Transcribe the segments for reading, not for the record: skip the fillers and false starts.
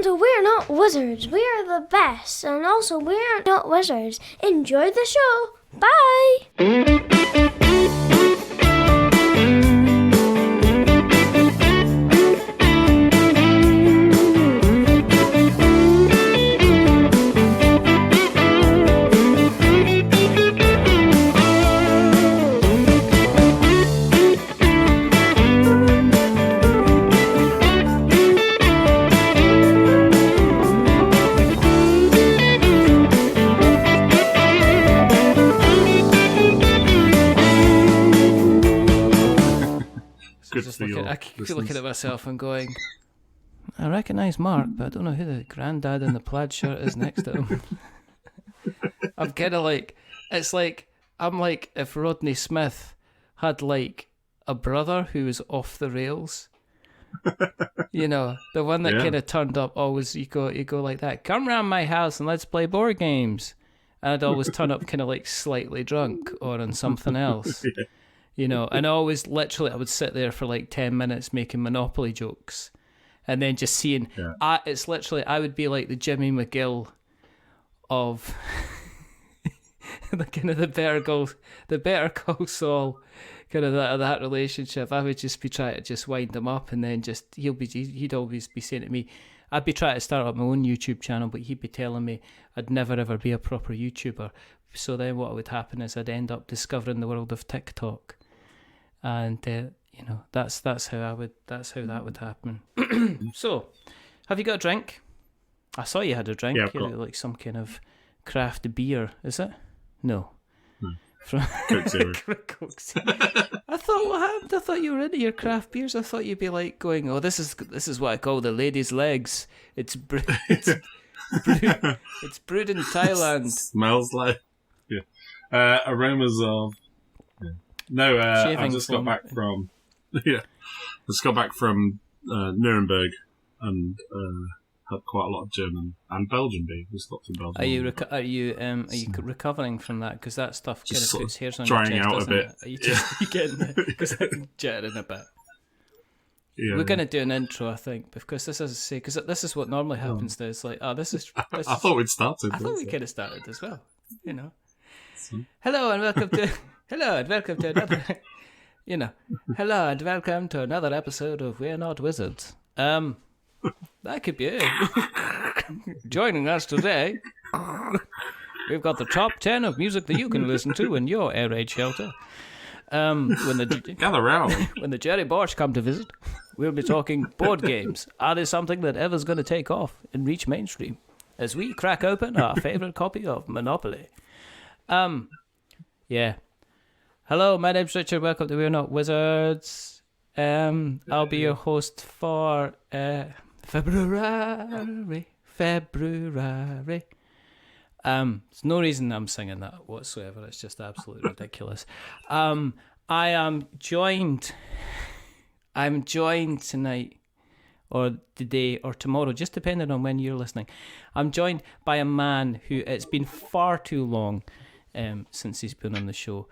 to We're Not Wizards. We are the best. And also, we're not wizards. Enjoy the show. Bye. I keep looking at myself and going, I recognise Mark, but I don't know who the granddad in the plaid shirt is next to him. I'm kind of like, I'm like if Rodney Smith had like a brother who was off the rails. You know, the one that kind of turned up always, you go like that, come round my house and let's play board games. And I'd always turn up kind of like slightly drunk or on something else. Yeah. You know, and I would sit there for like 10 minutes making Monopoly jokes and then just seeing, it's literally, I would be like the Jimmy McGill of the kind of the Better Call Saul, kind of that relationship. I would just be trying to just wind him up and then just, he'd always be saying to me, I'd be trying to start up my own YouTube channel, but he'd be telling me I'd never ever be a proper YouTuber. So then what would happen is I'd end up discovering the world of TikTok. And you know, that's how that would happen. So, have you got a drink? I saw you had a drink. Yeah, like some kind of craft beer, is it? No. From Coke Zero. Coke Zero. I thought, what happened? I thought you were into your craft beers. I thought you'd be like going, oh, this is what I call the ladies' legs. It's brewed in Thailand. Smells like aromas of. No, I just got back from Nuremberg and had quite a lot of German and Belgian beer. We stopped in Belgium. Are you recovering from that? Because that stuff kind of puts hairs on drying your chest, out a bit. Are you just getting because I'm jetting a bit? Yeah. We're going to do an intro, I think, because this is what normally happens. It's like, I thought we'd started. I thought we kind of started as well. You know. Hello and welcome to another. You know, hello and welcome to another episode of We're Not Wizards. That could be it. Joining us today, we've got the top 10 of music that you can listen to in your air raid shelter. Gather round. When the Jerry Borscht come to visit, we'll be talking board games. Are they something that ever's going to take off and reach mainstream? As we crack open our favourite copy of Monopoly. Yeah. Hello, my name's Richard. Welcome to We're Not Wizards. I'll be your host for February. There's no reason I'm singing that whatsoever. It's just absolutely ridiculous. I'm joined tonight or today or tomorrow, just depending on when you're listening. I'm joined by a man who it's been far too long since he's been on the show.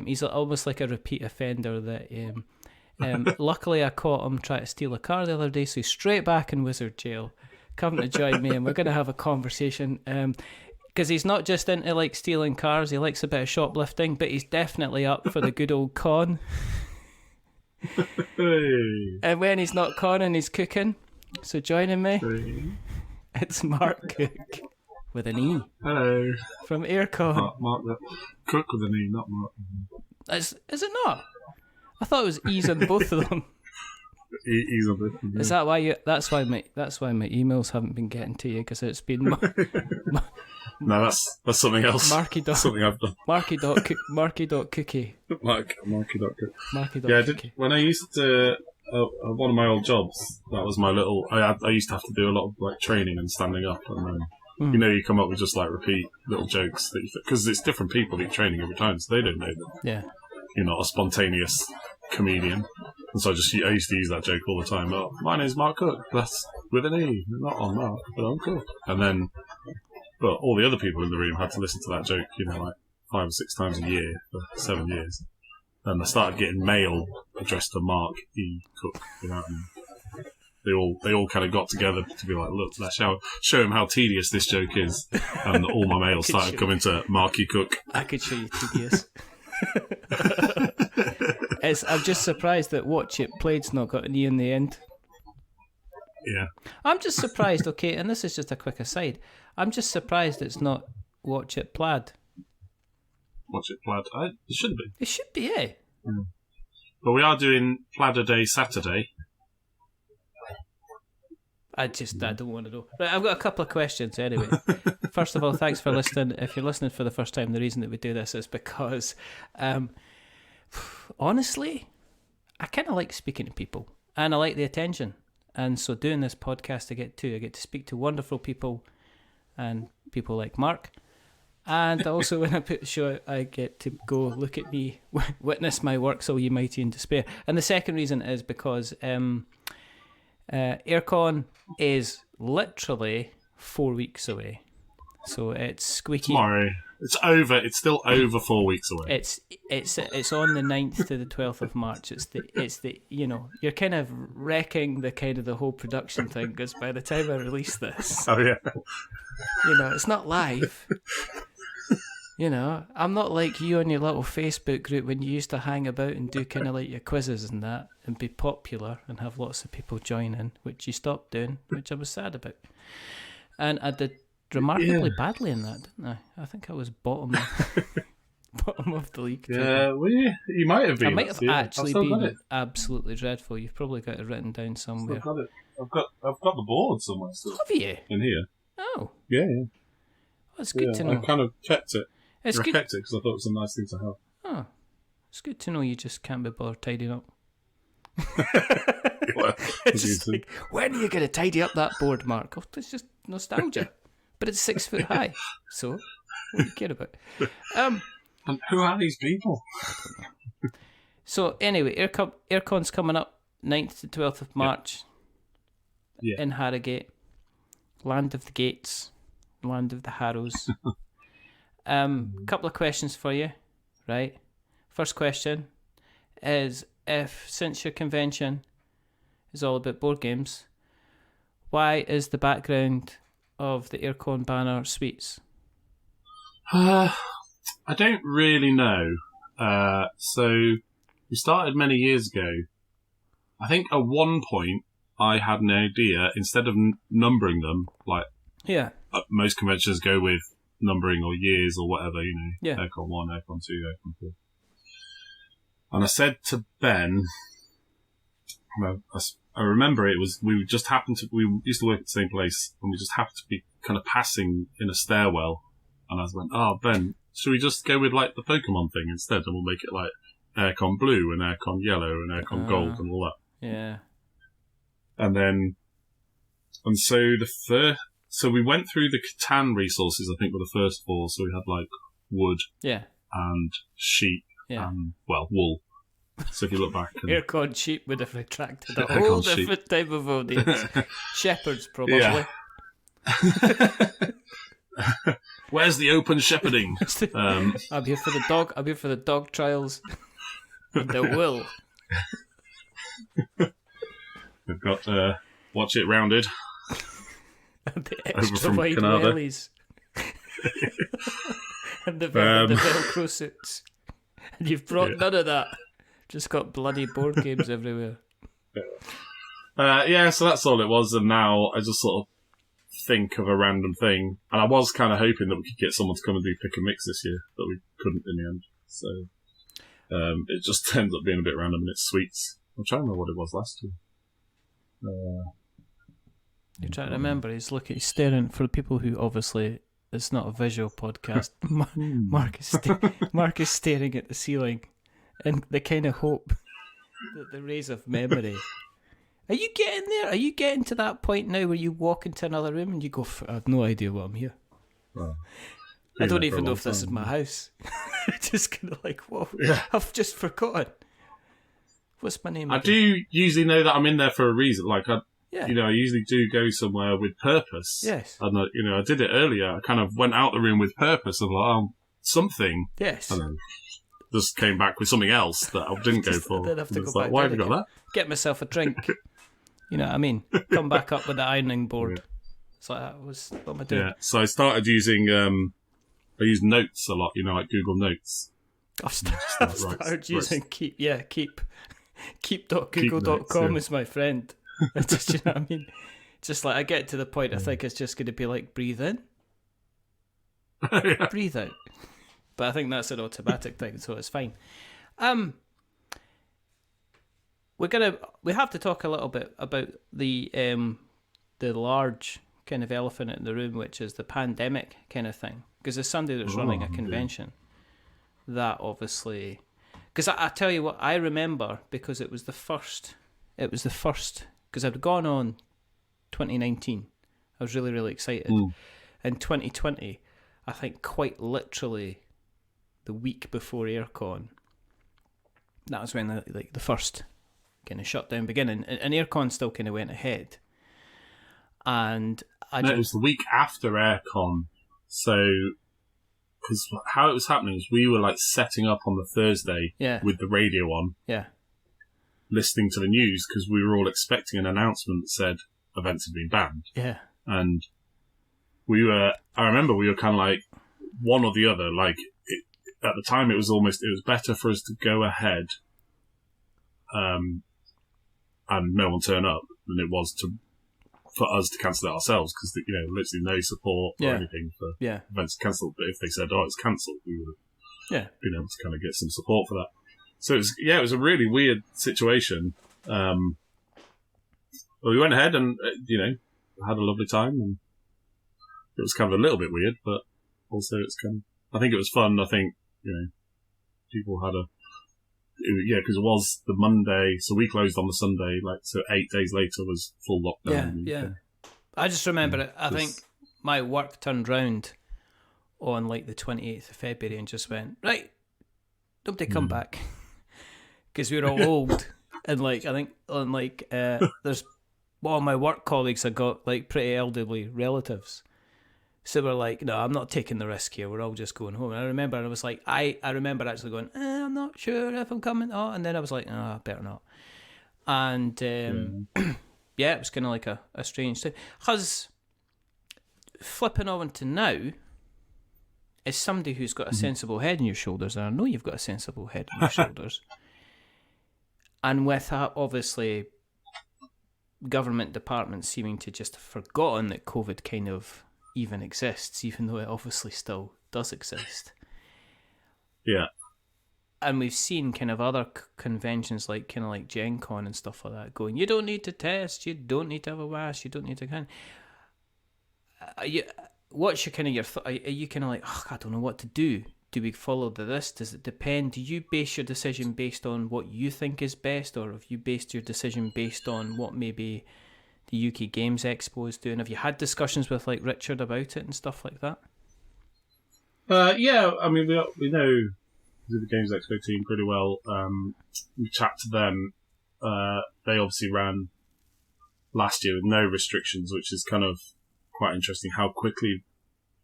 He's almost like a repeat offender that luckily I caught him trying to steal a car the other day, so he's straight back in wizard jail, coming to join me, and we're going to have a conversation because he's not just into like stealing cars, he likes a bit of shoplifting, but he's definitely up for the good old con. And when he's not conning, he's cooking. So joining me, it's Mark Cooke. With an E. Hello. From Airecon. Mark Cooke with an E, not Mark. Is it not? I thought it was E's on both of them. E's on both of them. Is that why that's why my emails haven't been getting to you, because it's been no, that's something else. Something I've done. Marky.cookie. Marky.cookie. Yeah, when I used to one of my old jobs, that was my little I used to have to do a lot of like training and standing up, and then you know, you come up with just like repeat little jokes because it's different people that you're training every time, so they don't know that. Yeah, you're not a spontaneous comedian, and so I used to use that joke all the time. Oh, my name's Mark Cooke. That's with an E, not on Mark, but I'm Cooke. And then, but all the other people in the room had to listen to that joke, you know, like 5 or 6 times a year for 7 years. And I started getting mail addressed to Mark E. Cooke without him. they all kind of got together to be like, look, let's show him how tedious this joke is. And all my mail started coming to Marky Cooke. I could show you tedious. I'm just surprised that Watch It Played's not got an E in the end. Yeah. I'm just surprised, okay, and this is just a quick aside, I'm just surprised it's not Watch It Plaid. Watch It Plaid. It should be. It should be, yeah. But we are doing Pladder Day Saturday. I don't want to know. Right, I've got a couple of questions anyway. First of all, thanks for listening. If you're listening for the first time, the reason that we do this is because, honestly, I kind of like speaking to people and I like the attention. And so doing this podcast, I get to speak to wonderful people and people like Mark. And also when I put the show out, I get to go look at me, witness my works, all ye mighty in despair. And the second reason is because Airecon is literally 4 weeks away. So it's squeaky. Tomorrow. It's over. It's still over 4 weeks away. It's on the 9th to the 12th of March. It's the you're kind of wrecking the whole production thing because by the time I release this, oh yeah, it's not live. I'm not like you on your little Facebook group when you used to hang about and do kind of like your quizzes and that and be popular and have lots of people join in, which you stopped doing, which I was sad about. And I did remarkably badly in that, didn't I? I think I was bottom of the league. Yeah, you might have been. I might have actually been absolutely dreadful. You've probably got it written down somewhere. I've got it. I've got the board somewhere still. Have you? In here. Oh. Yeah. That's good to know. I kind of kept it. It's I good. kept it because I thought it was a nice thing to have. Oh, it's good to know you just can't be bothered tidying up. Well, it's just like, when are you going to tidy up that board, Mark? Oh, it's just nostalgia. But it's 6 foot high, so what do you care about? And who are these people? I don't know. So anyway, Airecon's coming up 9th to 12th of March in Harrogate, land of the gates, land of the Harrows. Couple of questions for you, right? First question is, since your convention is all about board games, why is the background of the Airecon banner sweets? I don't really know. So we started many years ago. I think at one point I had an idea, instead of numbering them, like most conventions go with numbering or years or whatever, Airecon 1, Airecon 2, Airecon 3. And I said to Ben, I remember we used to work at the same place, and we just happened to be kind of passing in a stairwell, and I went, Ben, should we just go with like the Pokemon thing instead, and we'll make it like Airecon Blue and Airecon Yellow and Airecon Gold and all that. Yeah. So we went through the Catan resources, I think, were the first 4. So we had like wood, and sheep, and wool. So if you look back, Airecon sheep would have attracted a whole different type of audience. Shepherds, probably. Yeah. Where's the open shepherding? I'm here for the dog. I'm here for the dog trials. And the wool. We've got Watch It Rounded. And the extra wide wellies. And the Velcro suits. And you've brought none of that. Just got bloody board games everywhere. So that's all it was. And now I just sort of think of a random thing. And I was kind of hoping that we could get someone to come and do Pick and Mix this year, but we couldn't in the end. So it just ends up being a bit random, and it's sweets. I'm trying to remember what it was last year. You're trying to remember. He's staring. For the people who obviously it's not a visual podcast. Mark is staring at the ceiling, in the kind of hope that the rays of memory. Are you getting there? Are you getting to that point now where you walk into another room and you go, I have no idea what I'm here. Well, I don't even know if this is my house. Just kind of like, whoa, I've just forgotten. What's my name? I do usually know that I'm in there for a reason. Like, I usually do go somewhere with purpose. Yes. And, I did it earlier. I kind of went out the room with purpose of like, something. Yes. And then just came back with something else that I didn't go for. I didn't have to go back. Why have you got that? Get myself a drink. You know what I mean? Come back up with the ironing board. Yeah. It's like, what am I doing? Yeah, so I started using, I use Notes a lot, like Google Notes. I've started using keep.google.com is my friend. Just, you know what I mean? Just like, I get to the point, I think it's just going to be like, breathe in, breathe out. But I think that's an automatic thing, so it's fine. We have to talk a little bit about the large kind of elephant in the room, which is the pandemic kind of thing. Because there's somebody that's running a convention that obviously, because I tell you what, I remember, because it was the first, because I'd gone on 2019. I was really, really excited. In 2020, I think quite literally the week before Airecon, that was when the first kind of shutdown beginning, and Airecon still kind of went ahead. And it was the week after Airecon. So, because how it was happening is we were like setting up on the Thursday with the radio on, listening to the news, because we were all expecting an announcement that said events had been banned. Yeah. And I remember we were kind of like one or the other. Like at the time, it was better for us to go ahead, and no one turn up than it was for us to cancel it ourselves, because literally no support or anything for events cancelled. But if they said, "Oh, it's cancelled," we would have been able to kind of get some support for that. So it was a really weird situation. But we went ahead and had a lovely time, and it was kind of a little bit weird, but also I think it was fun. I think people had because it was the Monday, so we closed on the Sunday, so 8 days later was full lockdown. Yeah. I just remember it. I think my work turned round on the 28th of February and just went, right, nobody come back. Because we were all old. And I think there's one of my work colleagues had got pretty elderly relatives. So we're like, no, I'm not taking the risk here. We're all just going home. And I remember, I was like, I remember actually going, I'm not sure if I'm coming. Oh, and then I was like, I better not. And it was kind of like a strange thing. Because flipping on to now, as somebody who's got a sensible head on your shoulders, and I know you've got a sensible head on your shoulders, and with that, obviously, government departments seeming to just have forgotten that COVID kind of even exists, even though it obviously still does exist. Yeah. And we've seen kind of other conventions like Gen Con and stuff like that going, you don't need to test, you don't need to have a mask, you don't need to what's your kind of are you kind of like, I don't know what to do? Do we follow this? Does it depend? Do you base your decision based on what you think is best, or have you based your decision based on what maybe the UK Games Expo is doing? Have you had discussions with Richard about it and stuff like that? Yeah, I mean, we know the Games Expo team pretty well. We chat to them. They obviously ran last year with no restrictions, which is kind of quite interesting how quickly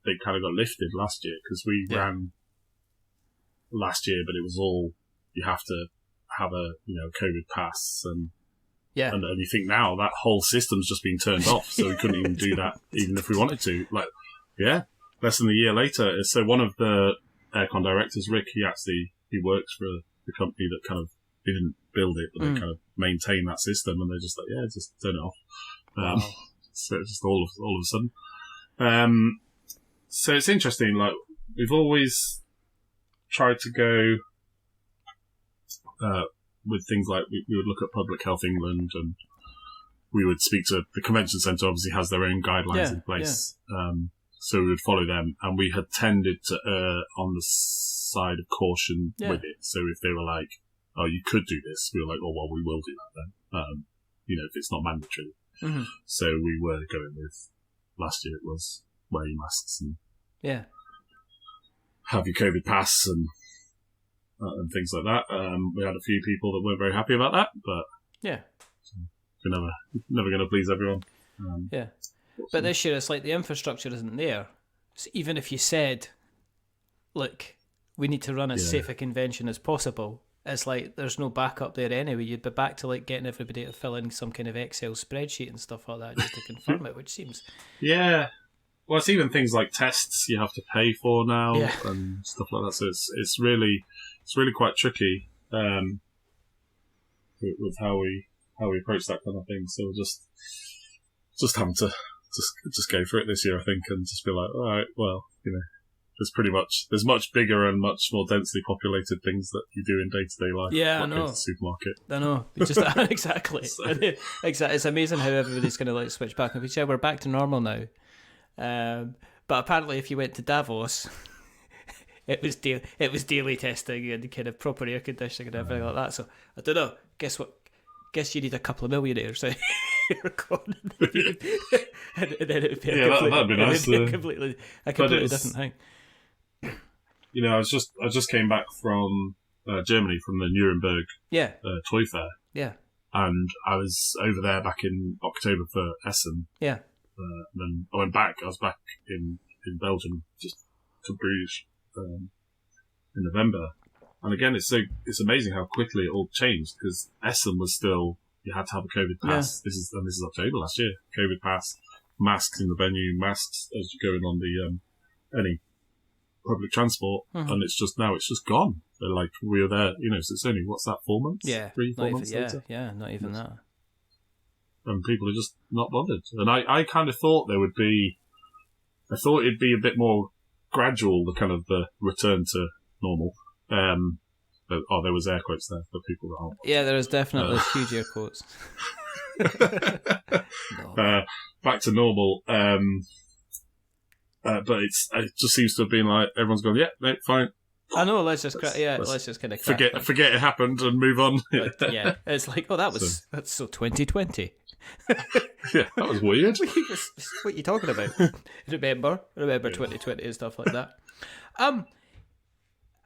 they kind of got lifted last year, because we ran last year, but it was all, you have to have a COVID pass, and you think now that whole system's just been turned off, so we couldn't even do that even if we wanted to. Less than a year later. So one of the Airecon directors, Rick, he works for the company that kind of didn't build it, but they kind of maintain that system, and they're just like, just turn it off. Wow. So it's just all of a sudden. So it's interesting. We've always tried to go with things like we would look at Public Health England, and we would speak to the convention centre. Obviously, has their own guidelines in place, so we would follow them. And we had tended to err on the side of caution with it. So if they were like, "Oh, you could do this," we were like, "Oh, well, we will do that then." If it's not mandatory. Mm-hmm. So we were going with, last year it was wear your masks and have your COVID pass and things like that. We had a few people that weren't very happy about that, but we're never going to please everyone. But this year it's like the infrastructure isn't there. So even if you said, look, we need to run as safe a convention as possible, it's like there's no backup there anyway. You'd be back to like getting everybody to fill in some kind of Excel spreadsheet and stuff like that just to confirm it, which seems... Yeah. Well, it's even things like tests you have to pay for now Yeah. and stuff like that. So it's really quite tricky with how we approach that kind of thing. So we're just having to just go for it this year, I think, and just be like, all right, well, there's much bigger and much more densely populated things that you do in day-to-day life. Yeah, I know. Going to the supermarket. I know. Just exactly. Exactly. It's amazing how everybody's going to like switch back. And if you say we're back to normal now, but apparently, if you went to Davos, it was daily testing and kind of proper air conditioning and everything like that. So I don't know. Guess what? Guess you need a couple of millionaires out Airecon, and then it would be that'd be nice. A completely different thing. I just came back from Germany, from the Nuremberg toy fair. Yeah. And I was over there back in October for Essen. Yeah. And then I went back. I was back in Belgium, just to Bruges, in November. And again, it's amazing how quickly it all changed, because Essen was still, you had to have a COVID pass. Yeah. This is October last year. COVID pass, masks in the venue, masks as you go in on the any public transport, and it's just gone. They're like, we were there, so it's only, what's that, 4 months? Yeah, 4 months later? Yeah, not even that. And people are just not bothered. And I kind of thought it'd be a bit more gradual, the kind of the return to normal. But, there was air quotes there for people that aren't. Yeah, there is definitely huge air quotes. Back to normal. But it just seems to have been like everyone's gone, yeah, no, fine. I know. Let's just kind of forget it happened and move on. Yeah, it's like, oh, that's so 2020. Yeah, that was weird. What are you talking about? Remember 2020 and stuff like that.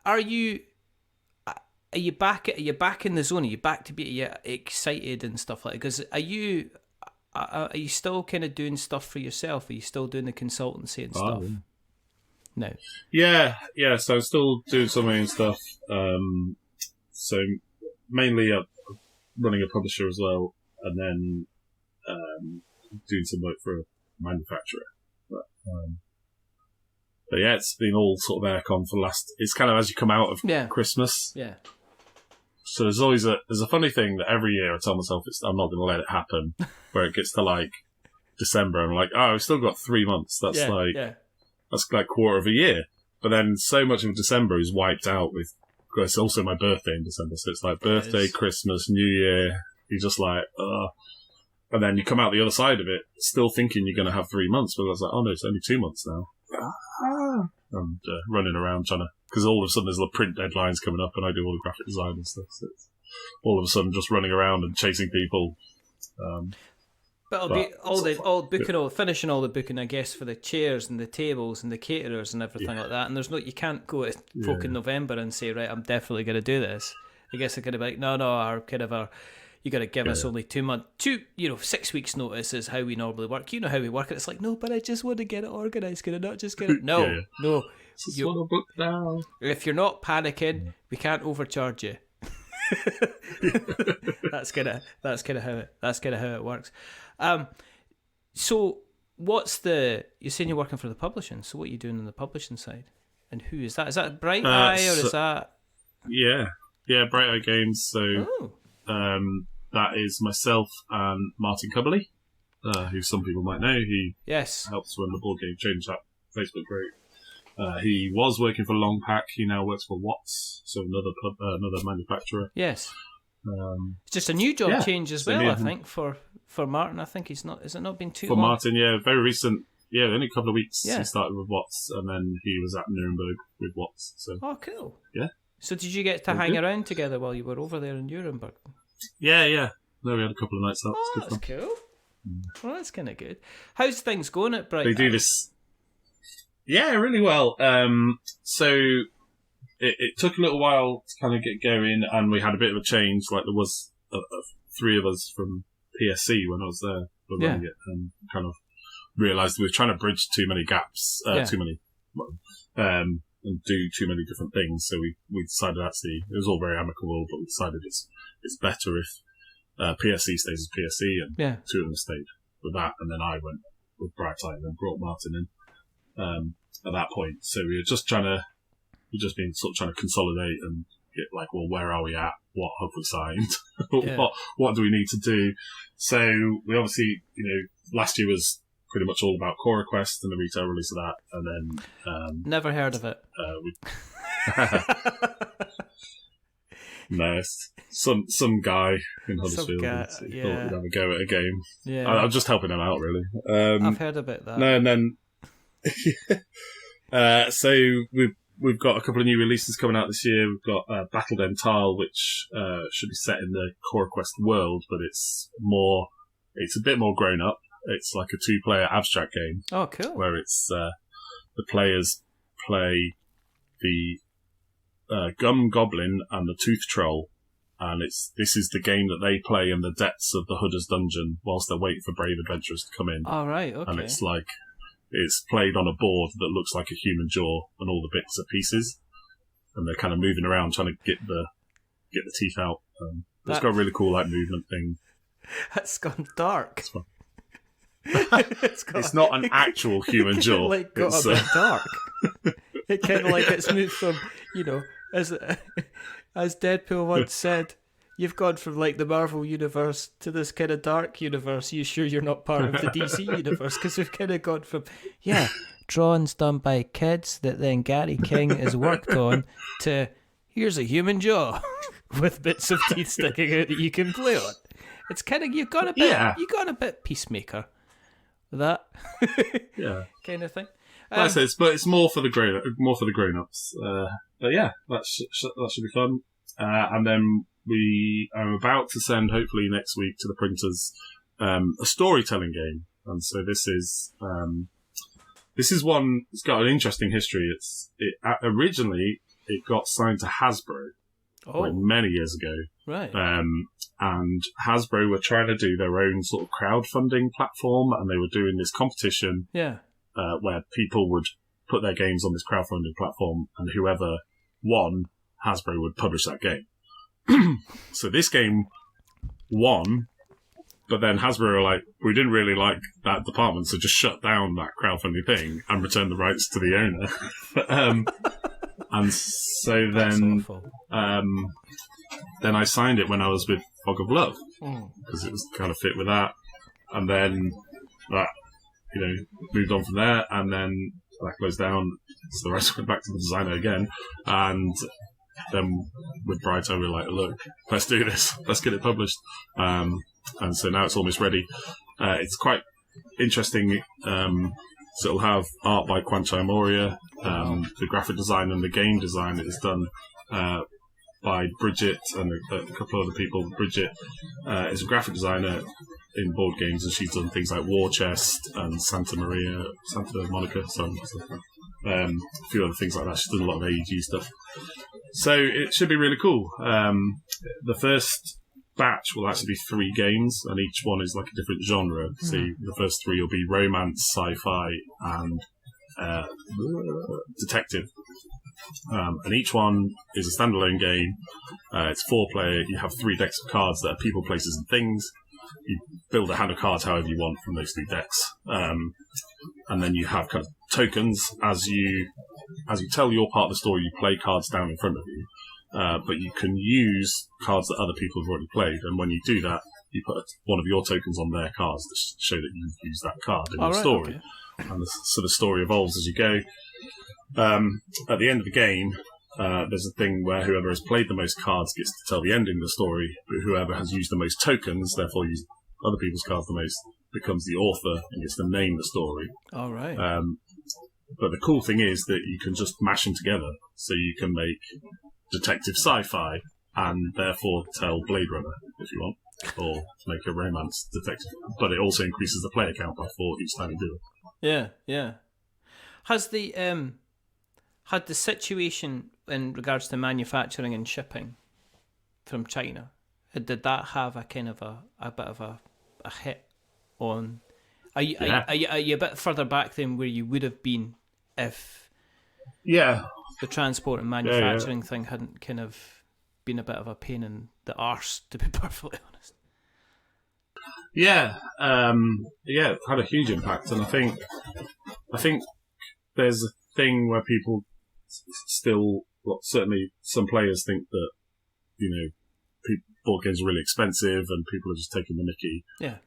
Are you back in the zone? Are you back to be excited and stuff like that? Because are you still kind of doing stuff for yourself? Are you still doing the consultancy and stuff? No. Yeah. So I'm still doing some of my own stuff. So mainly running a publisher as well, and then doing some work for a manufacturer. But yeah, it's been all sort of Airecon for the last. It's kind of as you come out of Christmas. Yeah. So there's always a funny thing that every year I tell myself I'm not going to let it happen. Where it gets to like December, I'm like, oh, I've still got 3 months. That's like quarter of a year. But then so much of December is wiped out with. It's also my birthday in December, so it's like birthday, Christmas, New Year. You're just like, and then you come out the other side of it, still thinking you're going to have 3 months, but I was like, oh no, it's only 2 months now. And running around trying to, because all of a sudden there's the print deadlines coming up, and I do all the graphic design and stuff. So it's all of a sudden just running around and chasing people. But it'll be all booking, finishing all the booking, I guess, for the chairs and the tables and the caterers and everything like that. And there's you can't go to folk in November and say, right, I'm definitely going to do this. I guess they're going to be like, no, you got to give us only 2 months, 6 weeks notice is how we normally work. You know how we work. And it's like, no, but I just want to get it organised. Can I not just get it? No, no. Just want to book now. If you're not panicking, we can't overcharge you. That's kind of how it works. So what's you're saying you're working for the publishing, so what are you doing on the publishing side? And who is that? Is that Bright Eye or is that... Yeah, Bright Eye Games. So that is myself and Martin Cubberley, who some people might know. He helps run the Board Game Change That Facebook group. He was working for Long Pack. He now works for Watts, so another manufacturer. Yes. It's just a new job change as well, I think, for Martin. I think has it not been too long? For Martin, very recent. Yeah, only a couple of weeks he started with Watts, and then he was at Nuremberg with Watts. So. Oh, cool. Yeah. So did you get to hang around together while you were over there in Nuremberg? Yeah. No, we had a couple of nights out. Oh, that's cool. Well, that's kind of good. How's things going at Bright Eye? They do this... Yeah, really well. So it took a little while to kind of get going, and we had a bit of a change. Like there was 3 of us from PSC when I was there running it, and kind of realised we were trying to bridge too many gaps, and do too many different things. So we decided actually it was all very amicable, but we decided it's better if PSC stays as PSC, and two of them stayed with that, and then I went with Bright Eye and then brought Martin in at that point. So we've just been sort of trying to consolidate and get like, well, where are we at? What have we signed? What do we need to do? So we obviously, last year was pretty much all about Core Quest and the retail release of that, and then never heard of it. No, it's some guy in Huddersfield thought we'd have a go at a game. Yeah, I'm just helping him out, really. I've heard about that. No, and then so we've got a couple of new releases coming out this year. We've got Battle Dental, which should be set in the Core Quest world, but it's a bit more grown up. It's like a 2-player abstract game. Oh, cool! Where it's the players play the Gum Goblin and the Tooth Troll, and this is the game that they play in the depths of the Hudders dungeon whilst they're waiting for brave adventurers to come in. All right, okay. And it's played on a board that looks like a human jaw and all the bits are pieces, and they're kind of moving around trying to get the teeth out. It's got a really cool movement thing. That's gone dark. It's not an actual human jaw. It got a bit dark. It kind of it's moved from, as Deadpool once said, you've gone from the Marvel universe to this kind of dark universe. You sure you're not part of the DC universe? Because we've kind of gone from, drawings done by kids that then Gary King has worked on to here's a human jaw with bits of teeth sticking out that you can play on. It's kind of, you got a bit Peacemaker with that kind of thing. But it's more for the grown-ups. But yeah, that should be fun. And then we are about to send, hopefully next week, to the printers a storytelling game. And so this is one that's got an interesting history. Originally it got signed to Hasbro many years ago. Right. And Hasbro were trying to do their own sort of crowdfunding platform, and they were doing this competition. Yeah. Where people would put their games on this crowdfunding platform, and whoever won, Hasbro would publish that game. So this game won, but then Hasbro were like, we didn't really like that department, so just shut down that crowdfunding thing and return the rights to the owner. And so then I signed it when I was with Fog of Love, because it was kind of fit with that. And then that, moved on from there, and then that closed down, so the rest went back to the designer again. And then with Bright Eye, we were like, look, let's do this, let's get it published. And so now it's almost ready. It's quite interesting. So it'll have art by Kwanchai Moria. The graphic design and the game design is done by Bridget and a couple of other people. Bridget is a graphic designer in board games, and she's done things like War Chest and Santa Monica, a few other things like that. She's done a lot of AEG stuff. So it should be really cool. The first batch will actually be 3 games, and each one is like a different genre. So the first 3 will be romance, sci-fi, and detective. And each one is a standalone game. It's 4-player. You have 3 decks of cards that are people, places, and things. You build a hand of cards however you want from those 3 decks. And then you have kind of tokens. As you tell your part of the story, you play cards down in front of you. But you can use cards that other people have already played. And when you do that, you put one of your tokens on their cards to show that you've used that card in your story. Okay. And so the story evolves as you go. At the end of the game, there's a thing where whoever has played the most cards gets to tell the ending of the story, but whoever has used the most tokens, therefore used other people's cards the most, becomes the author and gets to name the story. All right. But the cool thing is that you can just mash them together, so you can make detective sci-fi and therefore tell Blade Runner if you want, or make a romance detective. But it also increases the player count by 4 each time you do it. Yeah, yeah. Has the had the situation in regards to manufacturing and shipping from China, did that have a kind of a bit of a hit on? Are you a bit further back than where you would have been if? Yeah. the transport and manufacturing thing hadn't kind of been a bit of a pain in the arse, to be perfectly honest. Yeah, it had a huge impact, and I think there's a thing where people still, well, certainly some players think that, you know, board games are really expensive and people are just taking the mickey. Yeah.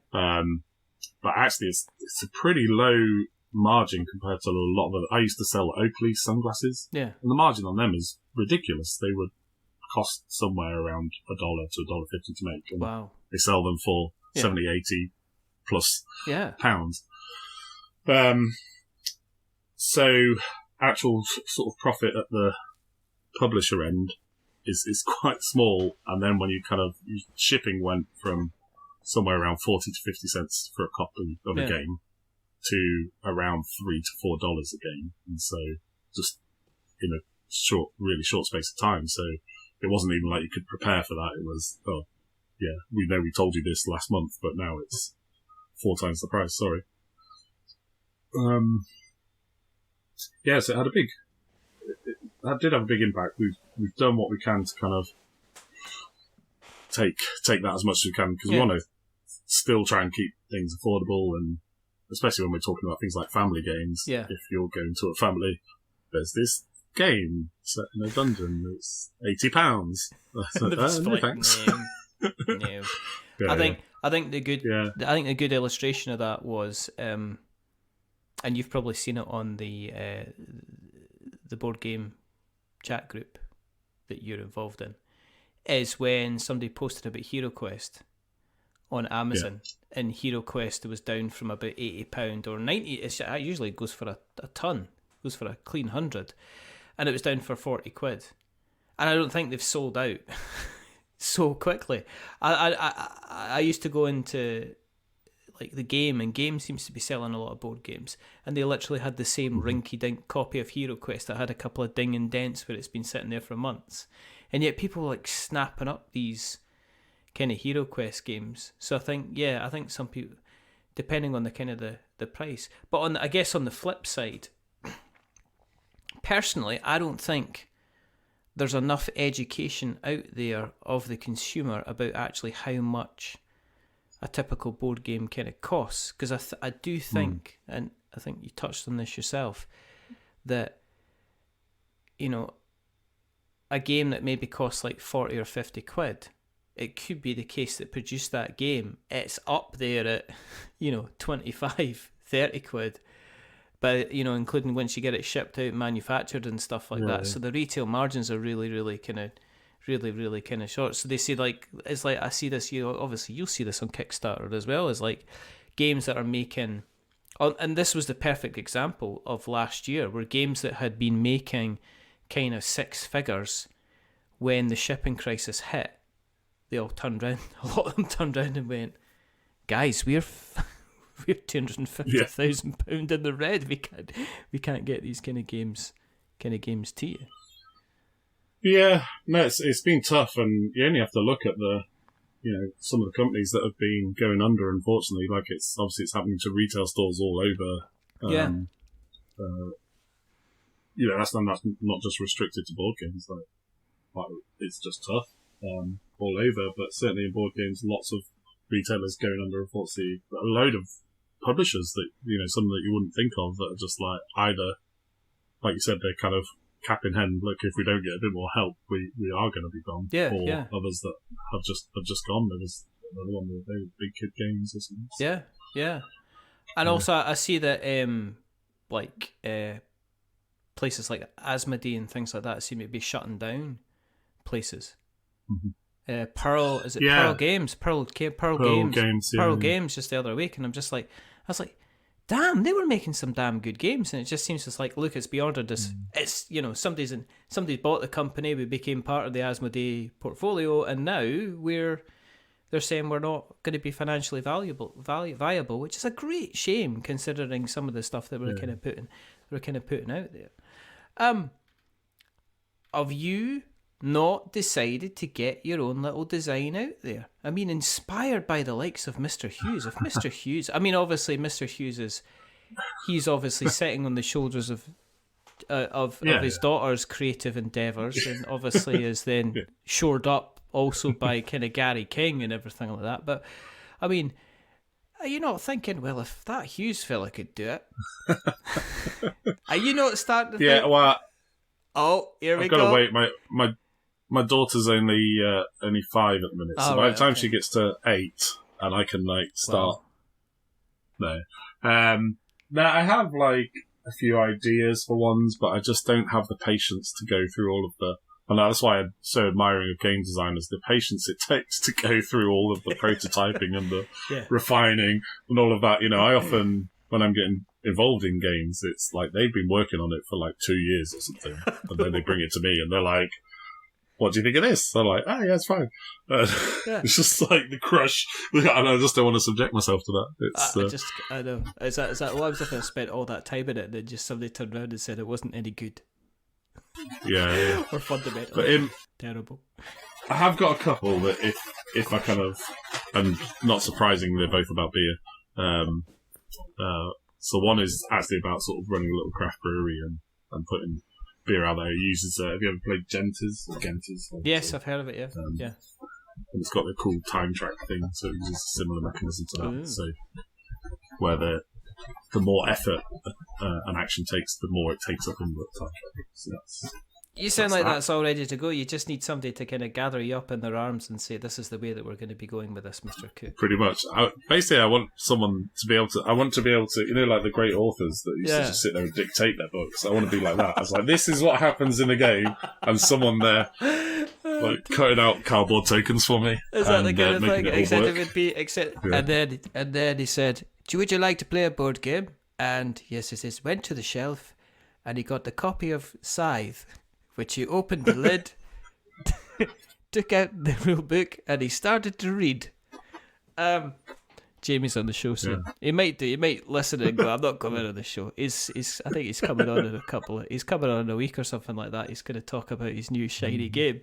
But actually, it's a pretty low margin compared to a lot of other. I used to sell Oakley sunglasses. Yeah. And the margin on them is ridiculous. They would cost somewhere around $1 to $1.50 to make. And wow. They sell them for 70, 80 plus pounds. So actual sort of profit at the publisher end is quite small, and then when you shipping went from somewhere around 40 to 50 cents for a copy of a game to around $3 to $4 a game, and so just in a really short space of time. So it wasn't even like you could prepare for that. It was, we know we told you this last month, but now it's 4 times the price. Sorry. So it had that did have a big impact. We've done what we can to kind of take that as much as we can, because we want to still try and keep things affordable, and especially when we're talking about things like family games. Yeah. If you're going to a family, there's this game set in a dungeon. It's £80. No thanks. No. I think the good illustration of that was, and you've probably seen it on the board game chat group that you're involved in, is when somebody posted about HeroQuest on Amazon, and HeroQuest was down from about £80 or £90. It usually goes for a ton, goes for a clean 100, and it was down for £40. And I don't think they've sold out so quickly. I used to go into like the game, and Game seems to be selling a lot of board games, and they literally had the same rinky-dink copy of HeroQuest that had a couple of ding and dents where it's been sitting there for months, and yet people were like snapping up these kind of HeroQuest games. So I think some people, depending on the kind of the price, but I guess on the flip side, personally, I don't think there's enough education out there of the consumer about actually how much a typical board game kind of costs. Because I do think, and I think you touched on this yourself, that, you know, a game that maybe costs like 40 or 50 quid, it could be the case that produced that game, it's up there at, 25, 30 quid. But, including once you get it shipped out, manufactured and stuff like that. So the retail margins are really, really kind of short. So they say, like, it's like, I see this, obviously you'll see this on Kickstarter as well, as like games that are making, and this was the perfect example of last year, where games that had been making kind of 6 figures, when the shipping crisis hit, they all turned around, a lot of them turned around and went, guys, we're £250,000 in the red. We can't get these kind of games to you. Yeah, no, it's been tough, and you only have to look at some of the companies that have been going under. Unfortunately, like it's happening to retail stores all over. That's not just restricted to board games. Like it's just tough all over. But certainly in board games, lots of retailers going under. Unfortunately, a load of publishers that some that you wouldn't think of, that are just like, either, like you said, they're kind of cap in hand. Look, if we don't get a bit more help, we are going to be gone. Or others that have just gone. There was another one with Big Kid Games or something. Yeah. And also, I see that places like Asmodee and things like that seem to be shutting down places. Mm-hmm. Pearl Games? Pearl Games just the other week, and I was like, damn, they were making some damn good games, and it just seems look, it's beyond this. It's somebody's bought the company, we became part of the Asmodee portfolio, and now they're saying we're not going to be financially viable, which is a great shame considering some of the stuff that we're kind of putting out there. Have you not decided to get your own little design out there? I mean, inspired by the likes of Mr. Hughes. If Mr. Hughes, I mean, obviously Mr. Hughes he's obviously sitting on the shoulders of of his daughter's creative endeavours, and obviously is then shored up also by kind of Gary King and everything like that. But I mean, are you not thinking, well, if that Hughes fella could do it, are you not starting to think? Yeah, well, here we I've go. got to wait. My daughter's only 5 at the minute, so by the time she gets to 8, and I can start. No, now I have a few ideas for ones, but I just don't have the patience to go through all of the. And that's why I'm so admiring of game designers, the patience it takes to go through all of the prototyping and the refining and all of that. I often, when I'm getting involved in games, it's like they've been working on it for 2 years or something, and then they bring it to me and they're like, what do you think of this? I'm like, yeah, it's fine. It's just the crush, and I just don't want to subject myself to that. I know. Is that what happens if I spent all that time in it and then just somebody turned around and said it wasn't any good? Yeah. Or fundamentally terrible. I have got a couple that if I kind of, and not surprisingly, they're both about beer. So one is actually about sort of running a little craft brewery and putting beer out there. It uses, have you ever played Gentes? Yes, I've heard of it, yeah. And it's got the cool time track thing, so it uses a similar mechanism to that. Ooh. So where the more effort an action takes, the more it takes up in the time track. So you sound like that's all ready to go. You just need somebody to kind of gather you up in their arms and say, this is the way that we're going to be going with this, Mr. Cooke. Pretty much. I want someone to be able to, like the great authors that used to just sit there and dictate their books. I want to be like that. I was like, this is what happens in a game, and someone there cutting out cardboard tokens for me. Is that the kind of thing? Except it would be, and then he said, would you like to play a board game? And yes, he says, went to the shelf and he got the copy of Scythe, which he opened the lid, took out the rule book, and he started to read. Jamie's on the show soon. Yeah. He might listen and go, I'm not coming on the show. I think he's coming on in he's coming on in a week or something like that. He's going to talk about his new shiny game.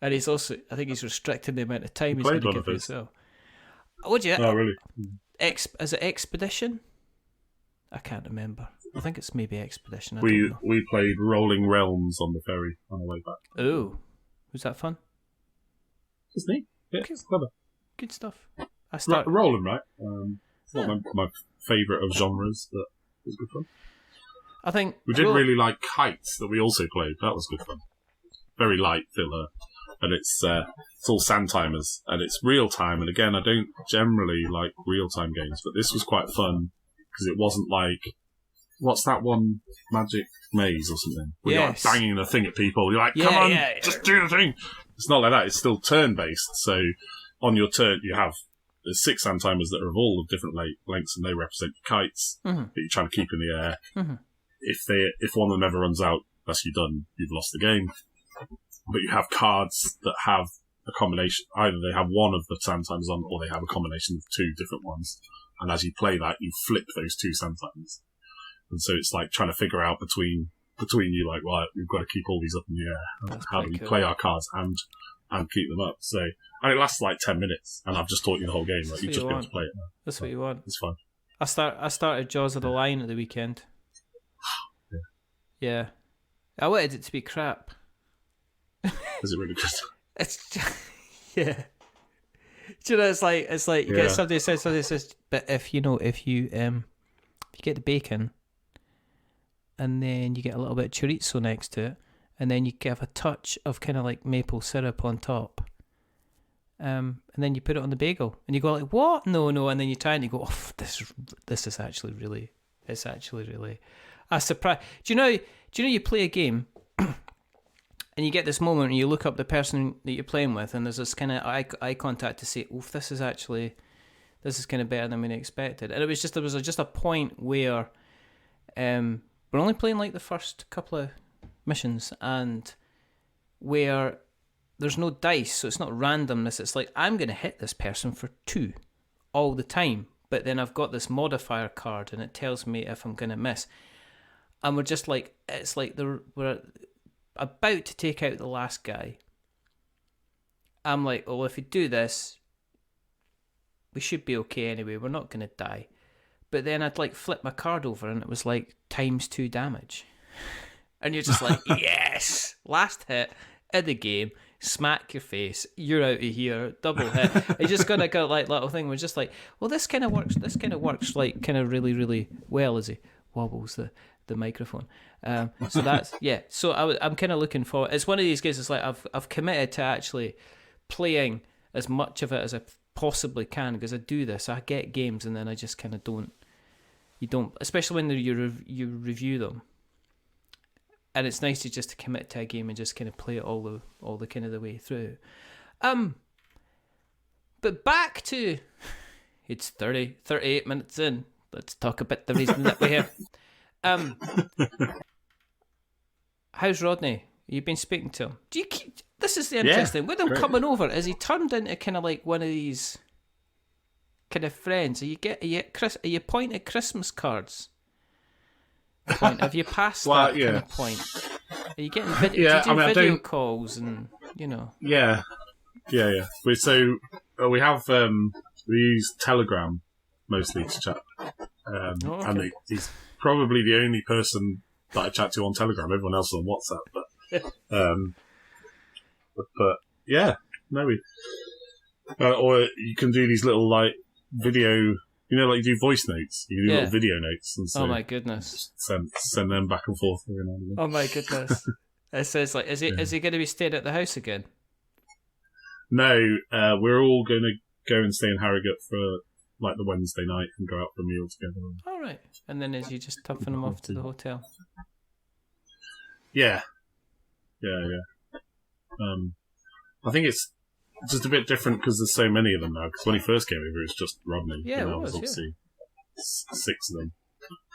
And he's also, I think he's restricting the amount of time he's going to give as well. Would you? Oh, really? Is it Expedition? I can't remember. I think it's maybe Expedition. We played Rolling Realms on the ferry on the way back. Oh, was that fun? It's neat. Yeah, it's clever. Good stuff. Rolling, right? Not my favourite of genres, but it was good fun. I think we did really like Kites that we also played. That was good fun. Very light filler, and it's all sand timers and it's real time. And again, I don't generally like real time games, but this was quite fun because it wasn't like. What's that one? Magic Maze or something? Where you're banging the thing at people. You're like, come on, just do the thing. It's not like that. It's still turn-based. So on your turn, there's 6 sand timers that are of all of different lengths, and they represent kites that you're trying to keep in the air. Mm-hmm. If one of them ever runs out, that's you done. You've lost the game. But you have cards that have a combination. Either they have one of the sand timers on, or they have a combination of 2 different ones. And as you play that, you flip those 2 sand timers. And so it's like trying to figure out between you, like, right, we've got to keep all these up in the air. How do we play our cards and keep them up? So, and it lasts like 10 minutes, and I've just taught you the whole game. Like, you just be able to play it now. That's what you want. It's fun. I started Jaws of the Lion at the weekend. Yeah. I wanted it to be crap. Is it really good? It's just, yeah. Do you know, it's like you get somebody says, but if you get the bacon, and then you get a little bit of chorizo next to it, and then you give a touch of kind of like maple syrup on top, and then you put it on the bagel, and you go like, what? No, and then you try and you go, oh, this is actually really, it's actually really a surprise. Do you know you play a game, and you get this moment, and you look up the person that you're playing with, and there's this kind of eye contact to say, oof, this is kind of better than we expected. And there was just a point where we're only playing like the first couple of missions, and where there's no dice, so it's not randomness. It's like, I'm going to hit this person for 2 all the time, but then I've got this modifier card, and it tells me if I'm going to miss. And we're just like, it's like we're about to take out the last guy. I'm like, well, if we do this, we should be okay anyway. We're not going to die. But then I'd like flip my card over, and it was like times 2 damage. And you're just like, yes, last hit in the game, smack your face, you're out of here, double hit. You just got like little thing. We're just like, well, this kind of works like kind of really, really well as he wobbles the microphone. So that's, yeah. So I'm kind of looking forward. It's one of these games. It's like I've committed to actually playing as much of it as I possibly can, because I do this. I get games and then I just kind of don't. You don't, especially when you review them. And it's nice to commit to a game and just kind of play it all the kind of the way through. But back to, it's 38 minutes in. Let's talk about the reason that we're here. How's Rodney? You've been speaking to him. This is the interesting. With him coming over, has he turned into kind of like one of these kind of friends? Are you pointing at Christmas cards? Have you passed that kind of point? Are you getting video calls and Yeah. We use Telegram mostly to chat, and he's probably the only person that I chat to on Telegram. Everyone else is on WhatsApp, but yeah, no, or you can do these little like video. Like you do voice notes, you do little video notes, and so oh my goodness, send them back and forth. Oh my goodness! It says like, is he going to be staying at the house again? No, we're all going to go and stay in Harrogate for like the Wednesday night and go out for a meal together. All right, and then is he just toughing him off to the hotel? Yeah. I think it's just a bit different because there's so many of them now. Because when he first came over, it was just Rodney. Yeah, and there was obviously 6 of them.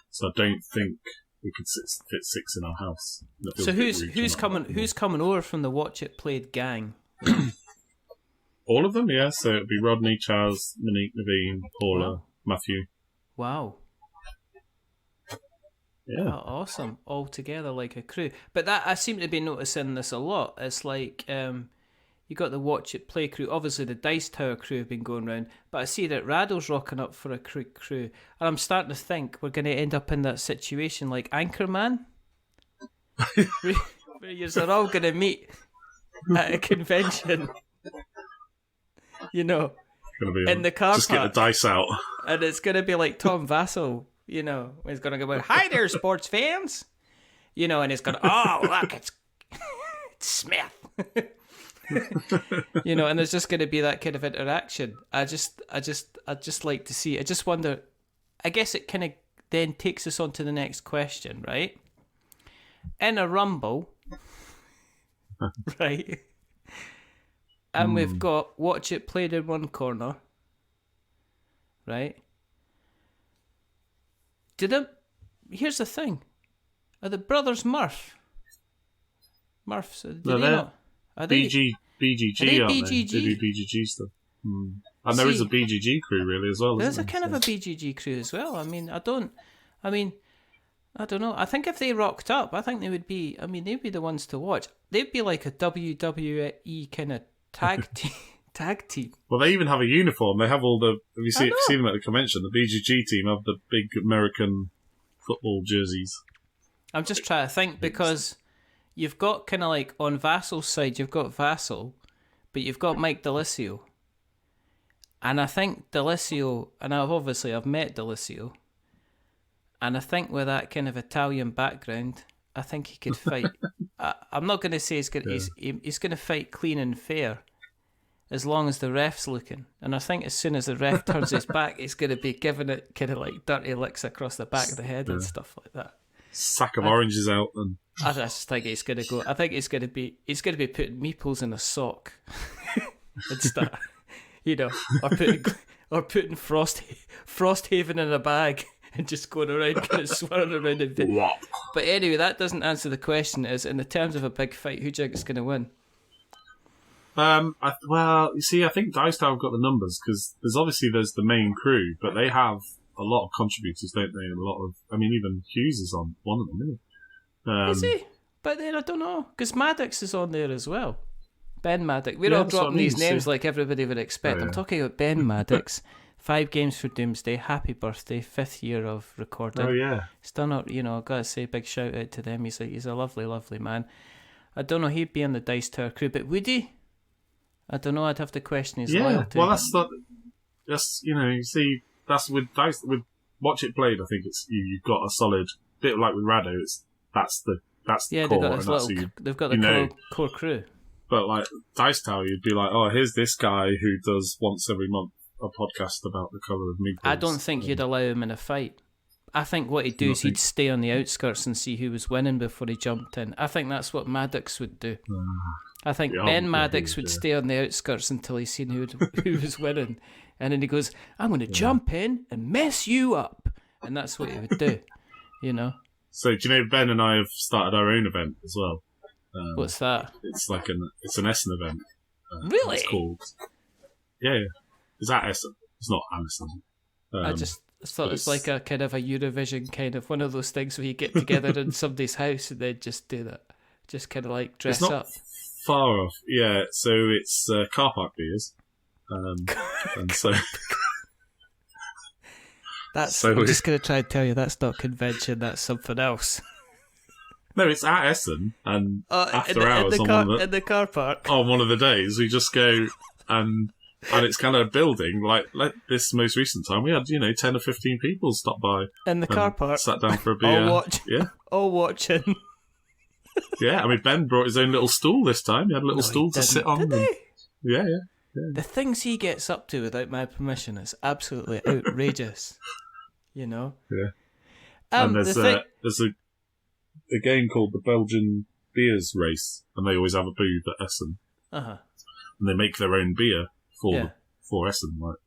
So I don't think we could fit 6 in our house. So who's coming over from the Watch It Played gang? All of them, yeah. So it'd be Rodney, Chaz, Monique, Naveen, Paula, Matthew. Wow. Yeah. Oh, awesome. All together like a crew. But that I seem to be noticing this a lot. It's like you got the Watch It Play crew. Obviously, the Dice Tower crew have been going round, but I see that Rahdo's rocking up for a crew, and I'm starting to think we're going to end up in that situation like Anchorman, where you're all going to meet at a convention, in the car just park. Get the dice out, and it's going to be like Tom Vassell, he's going to go, "Hi there, sports fans," and he's going, "Oh, look, it's Smith." And there's just going to be that kind of interaction. I just like to see. I just wonder. I guess it kind of then takes us on to the next question, right? In a rumble, right? And we've got Watch It Played in one corner, right? Here's the thing: are the brothers Murphs? Did they not? Are they BGG, aren't they? They do BGG stuff. And there is a BGG crew really as well. There's a kind of a BGG crew as well. I don't know. I think if they rocked up, I think they would be. They'd be the ones to watch. They'd be like a WWE kind of tag team. Well, they even have a uniform. They have all the. Have you seen them at the convention? The BGG team have the big American football jerseys. I'm just trying to think because. You've got kind of like on Vassal's side, you've got Vassal, but you've got Mike Delisio. And I think Delisio, and I've met Delisio, and I think with that kind of Italian background, I think he could fight. I'm not going to say he's going to fight clean and fair, as long as the ref's looking. And I think as soon as the ref turns his back, he's going to be giving it kind of like dirty licks across the back of the head and stuff like that. Sack of oranges out and. I just think he's going to go. I think he's going to be putting meeples in a sock and stuff, or putting Frosthaven in a bag and just going around kind of swirling around a bit. But anyway, that doesn't answer the question. Is in the terms of a big fight, who do you think is going to win? You see, I think Dice Tower have got the numbers because there's the main crew, but they have a lot of contributors, don't they? And a lot of, even Hughes is on one of them, isn't he? Is he? But then I don't know, because Maddox is on there as well. Ben Maddox. We're all dropping these names like everybody would expect. I'm talking about Ben Maddox, 5 games for Doomsday. Happy birthday, 5th year of recording. Oh yeah. He's done it, I've got to say, big shout out to them. He's a lovely, lovely man. I don't know, he'd be on the Dice Tower crew, but would he? I don't know, I'd have to question his loyalty. Well, you see, that's with Dice, with Watch It Played, I think you've got a solid bit like with Rahdo. That's the core. They've got the core crew. But like Dice Tower, you'd be like, oh, here's this guy who does once every month a podcast about the colour of meatballs. I don't think you'd allow him in a fight. I think what he'd do is he'd stay on the outskirts and see who was winning before he jumped in. I think that's what Maddox would do. I think Ben Maddox would stay on the outskirts until he's seen who was winning. And then he goes, I'm going to jump in and mess you up. And that's what he would do, So, do you know, Ben and I have started our own event as well. What's that? It's like it's an Essen event. Really? It's called... Yeah. Is that Essen? It's not an Essen. I just thought it's like a kind of a Eurovision kind of one of those things where you get together in somebody's house and then just do that. Just kind of like dress up. Far off. Yeah, so it's car park beers. And so... I'm just going to try and tell you that's not convention, that's something else. No, it's at Essen, and after hours in the car park. On one of the days, we just go and it's kind of building. Like this most recent time, we had 10 or 15 people stop by in the car park, sat down for a beer, all watching. Yeah, I mean Ben brought his own little stool this time. He had a little stool to sit on. Did he? Yeah. The things he gets up to without my permission is absolutely outrageous. Yeah. And there's a game called the Belgian Beers Race, and they always have a booth at Essen. Uh-huh. And they make their own beer for Essen, like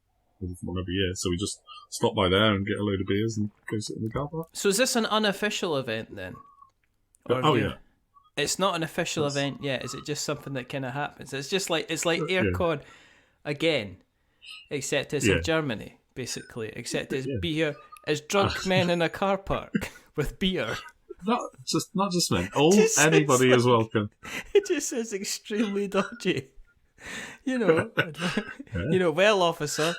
one every year. So we just stop by there and get a load of beers and go sit in the car park. So is this an unofficial event then? Yeah. It's not an official event yet. Is it just something that kind of happens? It's like Airecon again, except it's in Germany, basically. Except it's beer. It's drunk men in a car park with beer. Not just men. Anybody is welcome. It just says extremely dodgy. Well, officer,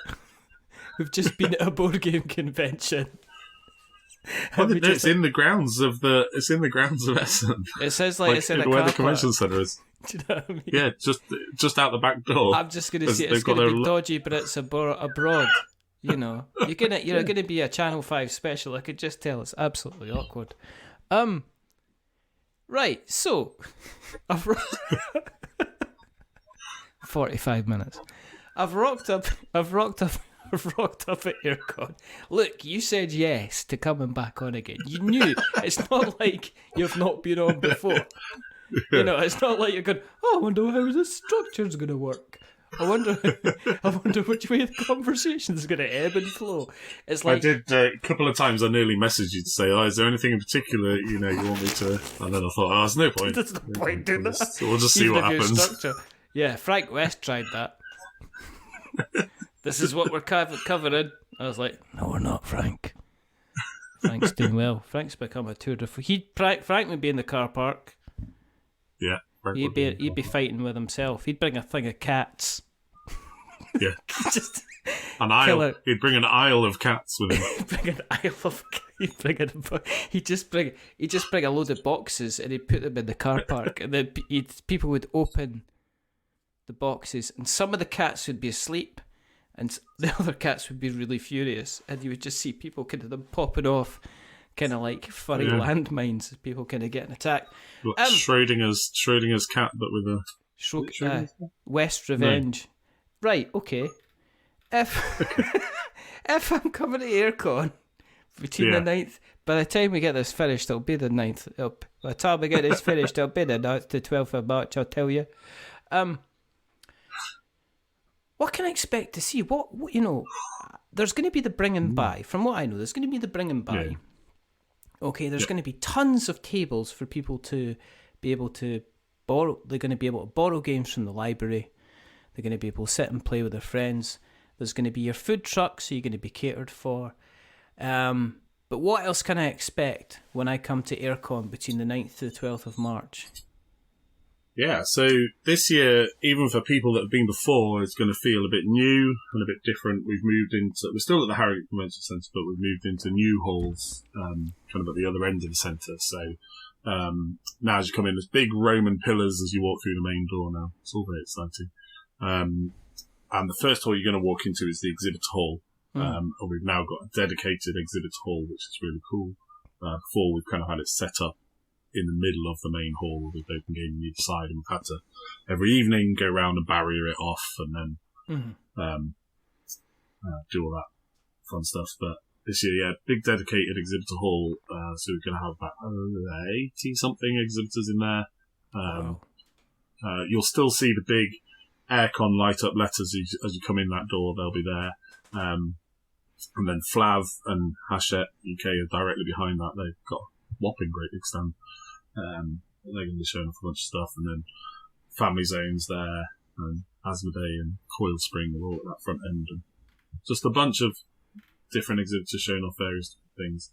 we've just been at a board game convention. It's in the grounds of Essen. It says it's in a where car the convention park. centre is. Do you know what I mean? Yeah, just out the back door. I'm just going to say it's going to be dodgy, but it's abroad. You're gonna be a Channel 5 special. I could just tell it's absolutely awkward. Right. So, I've 45 minutes. I've rocked up at Airecon. Look, you said yes to coming back on again. You knew. It's not like you've not been on before. It's not like you're going, I wonder how this structure's going to work. I wonder which way the conversation's going to ebb and flow. It's like I did a couple of times. I nearly messaged you to say, "Is there anything in particular you want me to?" And then I thought, "There's no point. There's no point doing that. So we'll just see what happens." Yeah, Frank West tried that. This is what we're covering. I was like, "No, we're not, Frank." Frank's doing well. Frank's become a tour de force. Frank would be in the car park. Yeah. He'd be fighting with himself. He'd bring a thing of cats. Yeah. Just an aisle. He'd bring an aisle of cats with him. He'd just bring a load of boxes and he'd put them in the car park, and then people would open the boxes, and some of the cats would be asleep, and the other cats would be really furious, and you would just see people kind of them popping off, kind of like furry landmines, people kind of getting attacked. Schrodinger's cat, but with a West Revenge. No. Right, okay. If I'm coming to Airecon between the 9th, by the time we get this finished, it'll be the 9th. By the time we get this finished, it'll be the 9th to 12th of March, I'll tell you. What can I expect to see? There's going to be the bringing by. From what I know, there's going to be the bringing by. Yeah. Okay, there's going to be tons of tables for people to be able to borrow. They're going to be able to borrow games from the library. They're going to be able to sit and play with their friends. There's going to be your food truck, so you're going to be catered for. But what else can I expect when I come to Airecon between the 9th to the 12th of March? Yeah, so this year, even for people that have been before, it's going to feel a bit new and a bit different. We're still at the Harrogate Convention Centre, but we've moved into new halls, kind of at the other end of the centre. So now as you come in, there's big Roman pillars as you walk through the main door now. It's all very exciting. And the first hall you're going to walk into is the exhibit hall. And we've now got a dedicated exhibit hall, which is really cool. Before we've kind of had it set up in the middle of the main hall with open game on either side, and we've had to every evening go around and barrier it off and then do all that fun stuff. But this year, big dedicated exhibitor hall, so we're going to have about 80-something exhibitors in there. You'll still see the big Airecon light-up letters as you come in that door. They'll be there. And then Flav and Hachette UK are directly behind that. They've got a whopping great big stand. They're going to be showing off a bunch of stuff. And then Family Zone's there, and Asmodee and Coil Spring are all at that front end. And just a bunch of different exhibitors showing off various things.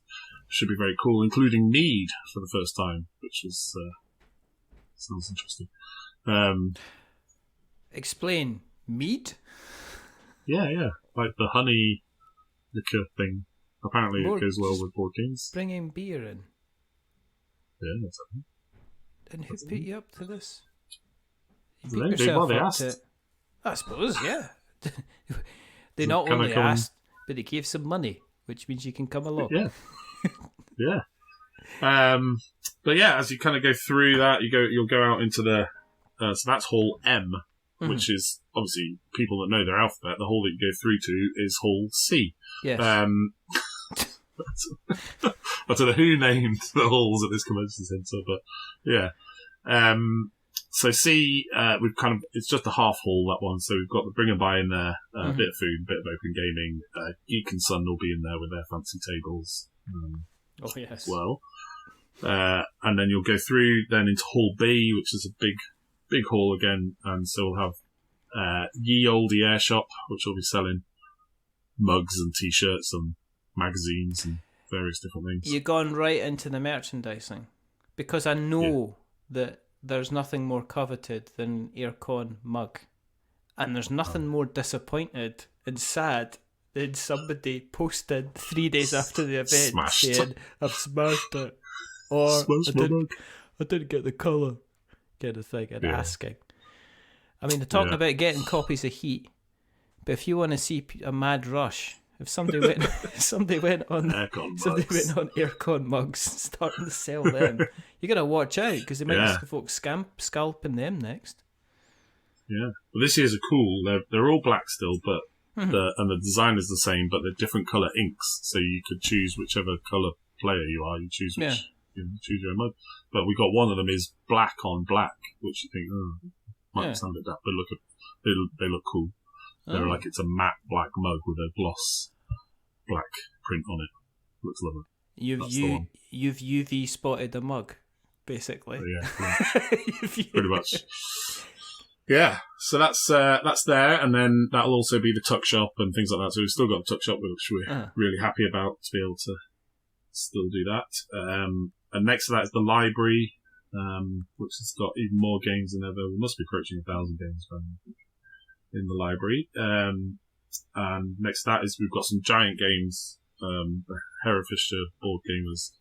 Should be very cool, including Mead for the first time, which is sounds interesting. Explain Mead? Yeah. Like the honey liquor thing. Apparently it goes well with board games. Bringing beer in. Yeah, that's it. And who put you up to this? They asked. I suppose, yeah. They not only asked, but they gave some money, which means you can come along. Yeah. Yeah. But yeah, as you kind of go through that, you'll go out into the so that's Hall M, which is obviously people that know their alphabet. The hall that you go through to is Hall C. Yes. I don't know who named the halls at this convention centre, but yeah. So C, it's just a half hall, that one. So we've got the bring and buy in there, a bit of food, a bit of open gaming. Geek and Sun will be in there with their fancy tables as well. And then you'll go through then into Hall B, which is a big hall again. And so we'll have Ye Olde Air Shop, which will be selling mugs and T-shirts and magazines and various different things. You've gone right into the merchandising, because I know that there's nothing more coveted than Airecon mug, and there's nothing more disappointed and sad than somebody posted 3 days after the event saying, "I've smashed it," or I didn't get the colour, kind of thing, and asking. I mean, they're talking about getting copies of Heat, but if you want to see a mad rush, if somebody went on Airecon mugs starting to sell them, you got to watch out, because they might be folks scalping them next. Yeah, well, this year's are cool. They're all black still, but the design is the same, but they're different colour inks, so you could choose whichever colour player you are. You choose choose your own mug. But we got one of them is black on black, which you think might sound like that, but they look cool. They're like it's a matte black mug with a gloss black print on it. Looks lovely. You've UV spotted a mug, basically. Pretty much. Yeah, so that's there, and then that'll also be the tuck shop and things like that. So we've still got a tuck shop, which we're really happy about to be able to still do that. And next to that is the library, which has got even more games than ever. We must be approaching 1,000 games in the library. And next to that is we've got some giant games. The Herefordshire board gamers,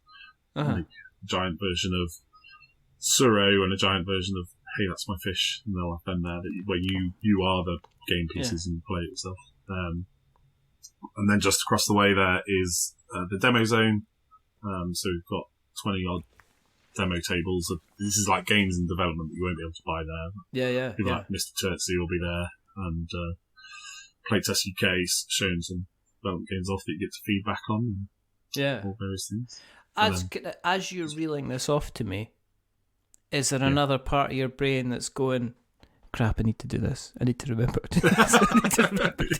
like a giant version of Suro and a giant version of Hey, That's My Fish, and they'll have them there where you are the game pieces and you play it yourself. And then just across the way there is the demo zone. So we've got 20 odd demo tables. This is like games in development that you won't be able to buy there. People like Mr. Turtsy will be there, and Playtest UK showing some development games off that you get to feedback on. All various things. As you're reeling this off to me, is there another part of your brain that's going, crap, I need to do this. I need to remember to do this. I need to remember to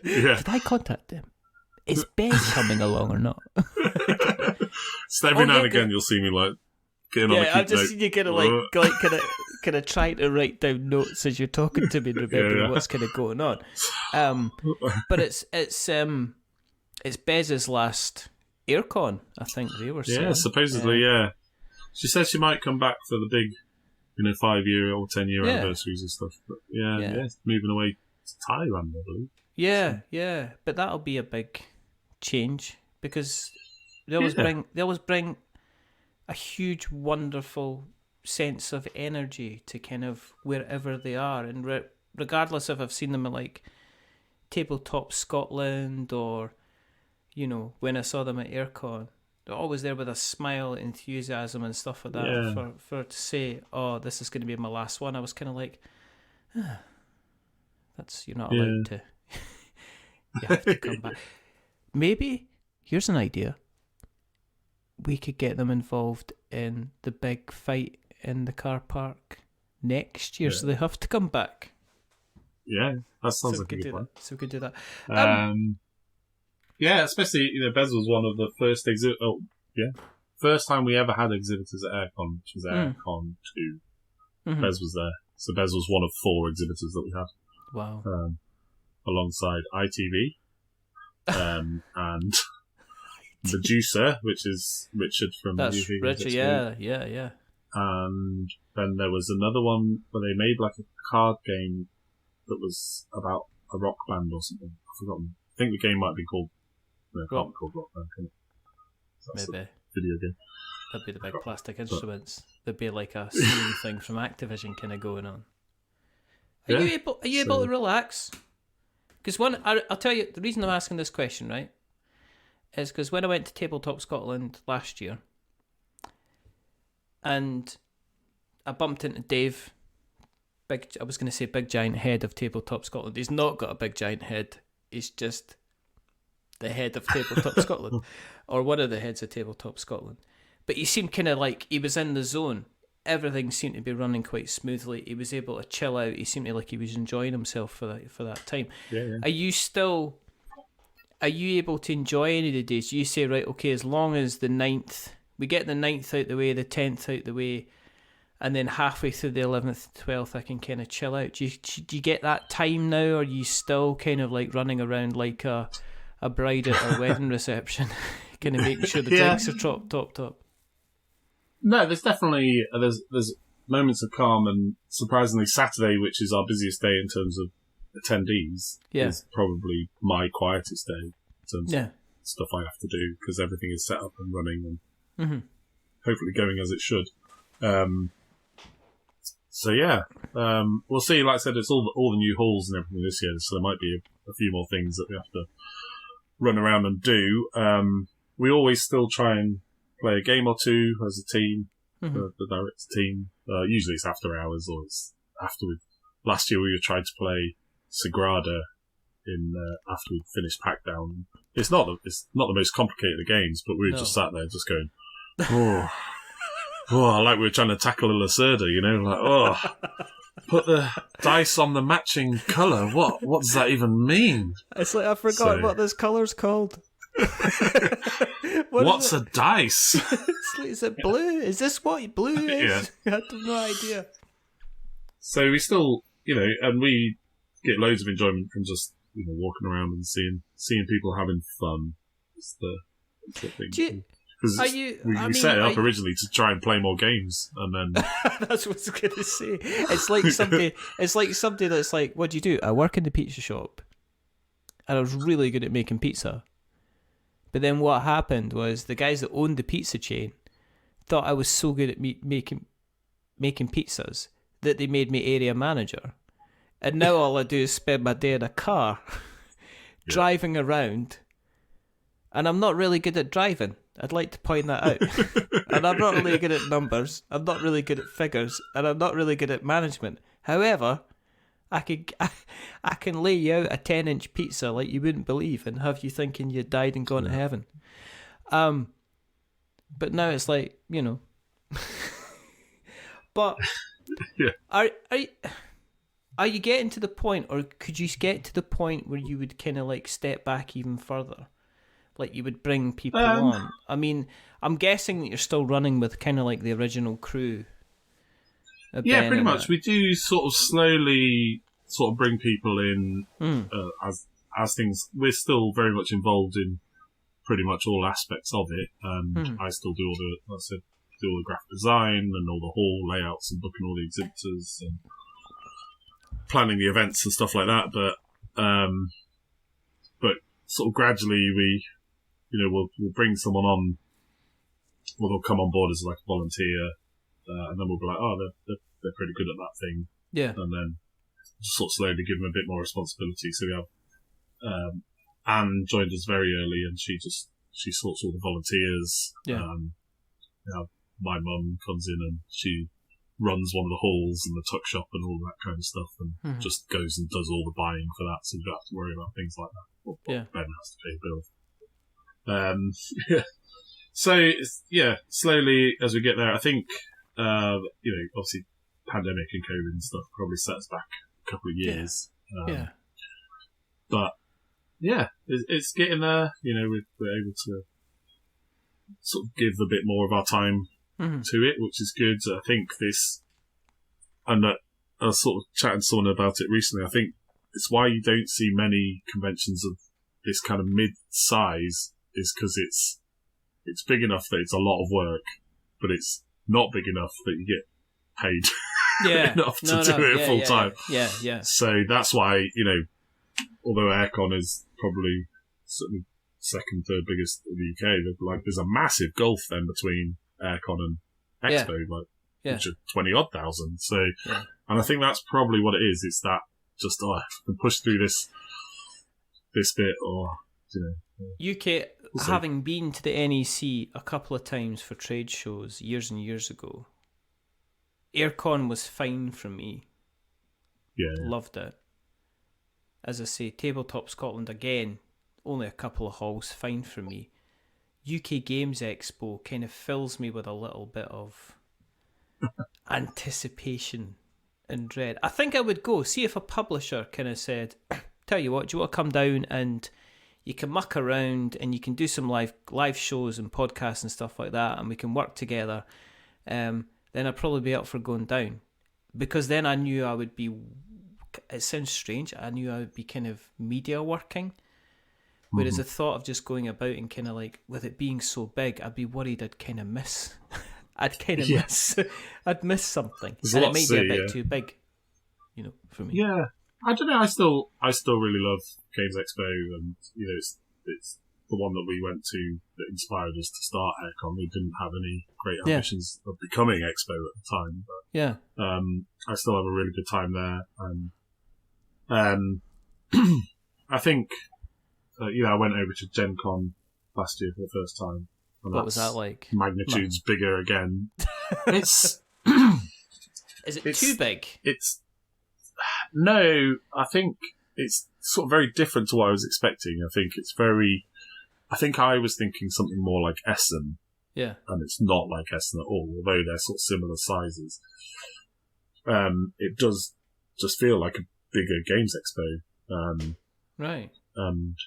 do that. Did I contact them? Is Ben coming along or not? So every now and again you'll see me like getting on a keep I've just seen you kind of trying to write down notes as you're talking to me and remembering what's kind of going on. But it's Bez's last Airecon, I think they were saying. Yeah, supposedly, She said she might come back for the big 5-year or 10-year anniversaries and stuff. But it's moving away to Thailand, I believe. Yeah. But that'll be a big change because they always bring a huge, wonderful sense of energy to kind of wherever they are, and regardless if I've seen them at like Tabletop Scotland or when I saw them at Airecon, they're always there with a smile, enthusiasm and stuff like that for to say, oh, this is going to be my last one. I was kind of like, that's, you're not allowed to. You have to come back. Maybe here's an idea. We could get them involved in the big fight in the car park next year, so they have to come back. Yeah, that sounds like a good plan. So we could do that. Especially Bez was one of the first first time we ever had exhibitors at Airecon, which was Airecon 2. Mm-hmm. Bez was there, so Bez was one of 4 exhibitors that we had. Wow. Alongside ITV, and Medusa, which is Richard from That's Richard, yeah. And then there was another one where they made like a card game that was about a rock band or something. I've forgotten. I think the game might be called. No, it can't be called Rock Band, can it? Maybe. Video game. That'd be the big plastic instruments. There'd be like a scene thing from Activision kind of going on. Are you able to relax? Because I'll tell you the reason I'm asking this question, right, is because when I went to Tabletop Scotland last year, and I bumped into Dave. I was going to say big giant head of Tabletop Scotland. He's not got a big giant head. He's just the head of Tabletop Scotland, or one of the heads of Tabletop Scotland. But he seemed kind of like he was in the zone. Everything seemed to be running quite smoothly. He was able to chill out. He seemed like he was enjoying himself for that time. Yeah. Are you able to enjoy any of the days? You say, right, okay, as long as we get the 9th out the way, the 10th out the way, and then halfway through the 11th, 12th, I can kind of chill out. Do you get that time now, or are you still kind of like running around like a bride at a wedding reception, kind of making sure the drinks are topped up? No, there's definitely there's moments of calm, and surprisingly Saturday, which is our busiest day in terms of attendees, is probably my quietest day in terms of stuff I have to do, because everything is set up and running and hopefully going as it should. We'll see. Like I said, it's all the new halls and everything this year, so there might be a few more things that we have to run around and do. We always still try and play a game or two as a team, the director team. Usually it's after hours, or it's after last year we tried to play Sagrada after we'd finished Packdown. It's not the most complicated of games, but we were just sat there just going, like we were trying to tackle a Lacerda, put the dice on the matching colour. What does that even mean? It's like I forgot what this colour's called. What's a dice? Is it blue? Is this what blue is? I have no idea. So we still, and we get loads of enjoyment from just walking around and seeing people having fun. It's the thing. Because we set it up originally to try and play more games, and then that's what I was going to say. It's like somebody. It's like somebody that's like, "What do you do?" I work in the pizza shop, and I was really good at making pizza. But then what happened was the guys that owned the pizza chain thought I was so good at making pizzas that they made me area manager, and now all I do is spend my day in a car driving around, and I'm not really good at driving. I'd like to point that out. And I'm not really good at numbers. I'm not really good at figures. And I'm not really good at management. However, I can lay you out a 10-inch pizza like you wouldn't believe and have you thinking you died and gone to heaven. But now it's like, But are you getting to the point, or could you get to the point where you would kind of like step back even further? Like you would bring people on. I mean, I'm guessing that you're still running with kind of like the original crew. Yeah, pretty much. We do sort of slowly bring people in as things. We're still very much involved in pretty much all aspects of it, and I still do all the do all the graphic design and all the hall layouts and booking all the exhibitors and planning the events and stuff like that. But sort of gradually we'll bring someone on, or they'll come on board as like a volunteer, and then we'll be like, oh, they're pretty good at that thing. Yeah. And then just sort of slowly give them a bit more responsibility. So we have Anne joined us very early, and she sorts all the volunteers. Yeah. My mum comes in and she runs one of the halls and the tuck shop and all that kind of stuff, and just goes and does all the buying for that, so you don't have to worry about things like that. Ben has to pay bills. So slowly as we get there, I think obviously pandemic and COVID and stuff probably sets back a couple of years. But it's getting there. We're able to sort of give a bit more of our time to it, which is good. I think and I was sort of chatting to someone about it recently. I think it's why you don't see many conventions of this kind of mid-size, is because it's big enough that it's a lot of work, but it's not big enough that you get paid enough to do it full time. Yeah. So that's why, although Airecon is probably certainly second, third biggest in the UK, there's a massive gulf then between Airecon and Expo, which are 20-odd thousand. So, and I think that's probably what it is. It's that just, if I can push through this bit, or, UK, having been to the NEC a couple of times for trade shows years and years ago, Airecon was fine for me. Yeah. Loved it. As I say, Tabletop Scotland, again, only a couple of halls, fine for me. UK Games Expo kind of fills me with a little bit of anticipation and dread. I think I would go, see if a publisher kind of said, tell you what, do you want to come down and you can muck around and you can do some live shows and podcasts and stuff like that, and we can work together, then I'd probably be up for going down. Because then I knew I would be, it sounds strange, I knew I would be kind of media working. Whereas the thought of just going about and kind of like, with it being so big, I'd be worried I'd kind of miss. I'd miss something. And it might be a bit too big, for me. Yeah. I don't know, I still really love Games Expo, and, it's the one that we went to that inspired us to start Airecon. We didn't have any great ambitions of becoming Expo at the time, but I still have a really good time there. And I think, I went over to Gen Con last year for the first time. And what was that like? Magnitude's bigger again. Is it too big? No, I think it's sort of very different to what I was expecting. I think I was thinking something more like Essen. Yeah. And it's not like Essen at all, although they're sort of similar sizes. It does just feel like a bigger Games Expo. Right. And,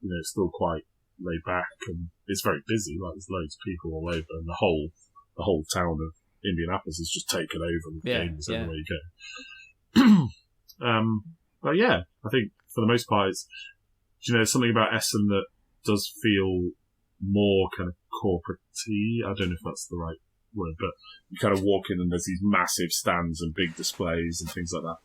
it's still quite laid back, and it's very busy. Like, there's loads of people all over, and the whole town of Indianapolis is just taken over with games everywhere you go. But yeah, I think for the most part, it's, something about Essen that does feel more kind of corporate-y. I don't know if that's the right word, but you kind of walk in and there's these massive stands and big displays and things like that.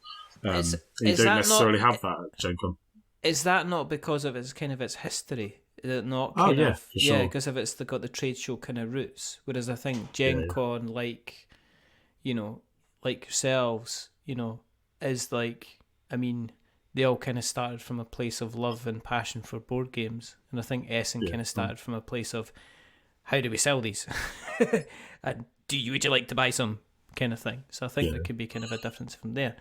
You don't necessarily have that at Gen Con. Is that not because of its history? Is it not for sure. Yeah, because of it's got the trade show kind of roots. Whereas I think Gen Con, like yourselves, is like, they all kind of started from a place of love and passion for board games. And I think Essen kind of started from a place of, how do we sell these? And would you like to buy some, kind of thing. So I think there could be kind of a difference from there.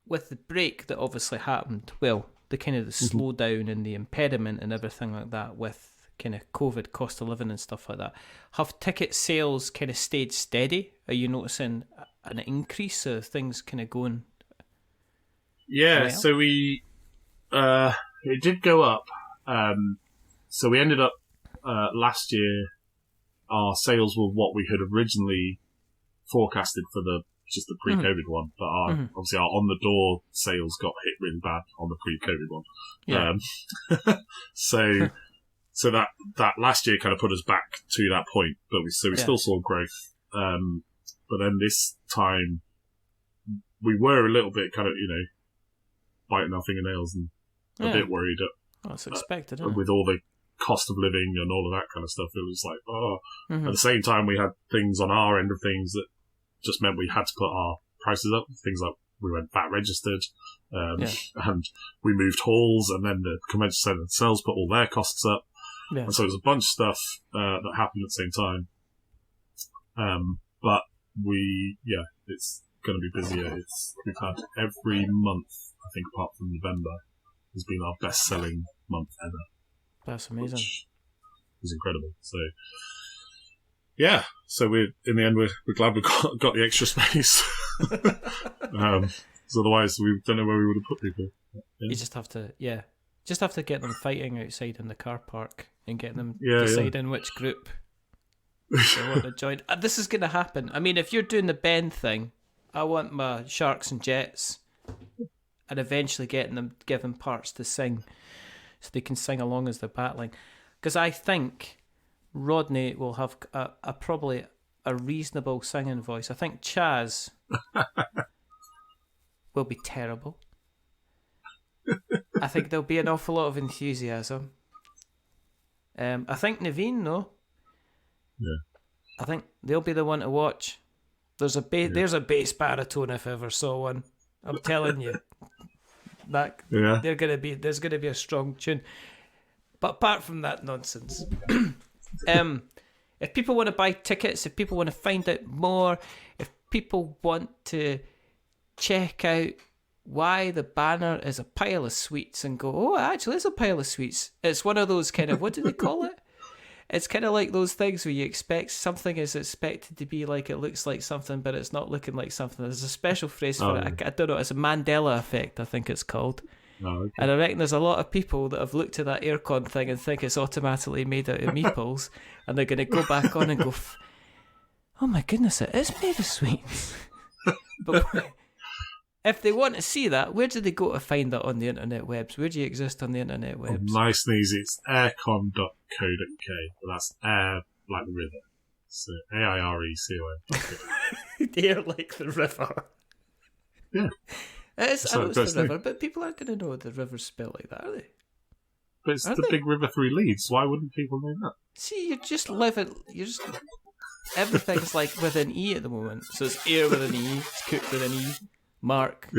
With the break that obviously happened, the kind of the slowdown and the impediment and everything like that with kind of COVID, cost of living and stuff like that, have ticket sales kind of stayed steady? Are you noticing an increase of things kind of going? Yeah, well? So it did go up. So we ended up last year, our sales were what we had originally forecasted for just the pre-COVID one, but obviously our on-the-door sales got hit really bad on the pre-COVID one. Yeah. So that last year kind of put us back to that point, but we still saw growth. But then this time, we were a little bit kind of, biting our fingernails and a bit worried that's expected, with all the cost of living and all of that kind of stuff. It was like, At the same time, we had things on our end of things that just meant we had to put our prices up. Things like we went VAT registered, and we moved halls, and then the convention centre themselves put all their costs up. Yeah. And so it was a bunch of stuff that happened at the same time. But it's going to be busier. We've had every month, I think, apart from November, has been our best-selling month ever. That's amazing. Which is incredible. So, yeah. So in the end, we're glad we got the extra space. So otherwise, we don't know where we would have put people. Yeah. You just have to get them fighting outside in the car park and get them deciding which group they want to join. This is going to happen. I mean, if you're doing the bend thing, I want my Sharks and Jets, and eventually giving parts to sing, so they can sing along as they're battling. Because I think Rodney will have probably a reasonable singing voice. I think Chaz will be terrible. I think there'll be an awful lot of enthusiasm. I think Naveen, though. Yeah. I think they'll be the one to watch. There's a bass baritone if I ever saw one. I'm telling you. There's gonna be a strong tune. But apart from that nonsense, if people want to buy tickets, if people want to find out more, if people want to check out why the banner is a pile of sweets and go, oh, actually, it's a pile of sweets. It's one of those kind of, what do they call it? It's kind of like those things where you expect something is expected to be like it looks like something, but it's not looking like something. There's a special phrase for it. I don't know. It's a Mandela effect, I think it's called. Oh, okay. And I reckon there's a lot of people that have looked at that Airecon thing and think it's automatically made out of meeples, and they're going to go back on and go, oh my goodness, it is made of sweets. But if they want to see that, where do they go to find that on the internet webs? Where do you exist on the internet webs? Nice and easy. It's airecon.co.uk. But that's air like the river. So AIRECON. Air like the river. Yeah. It is, I know it's the river, but people aren't going to know the river's spelled like that, are they? But it's the big river through Leeds. Why wouldn't people know that? See, you're just everything's like with an E at the moment. So it's air with an E, it's Cook with an E. Mark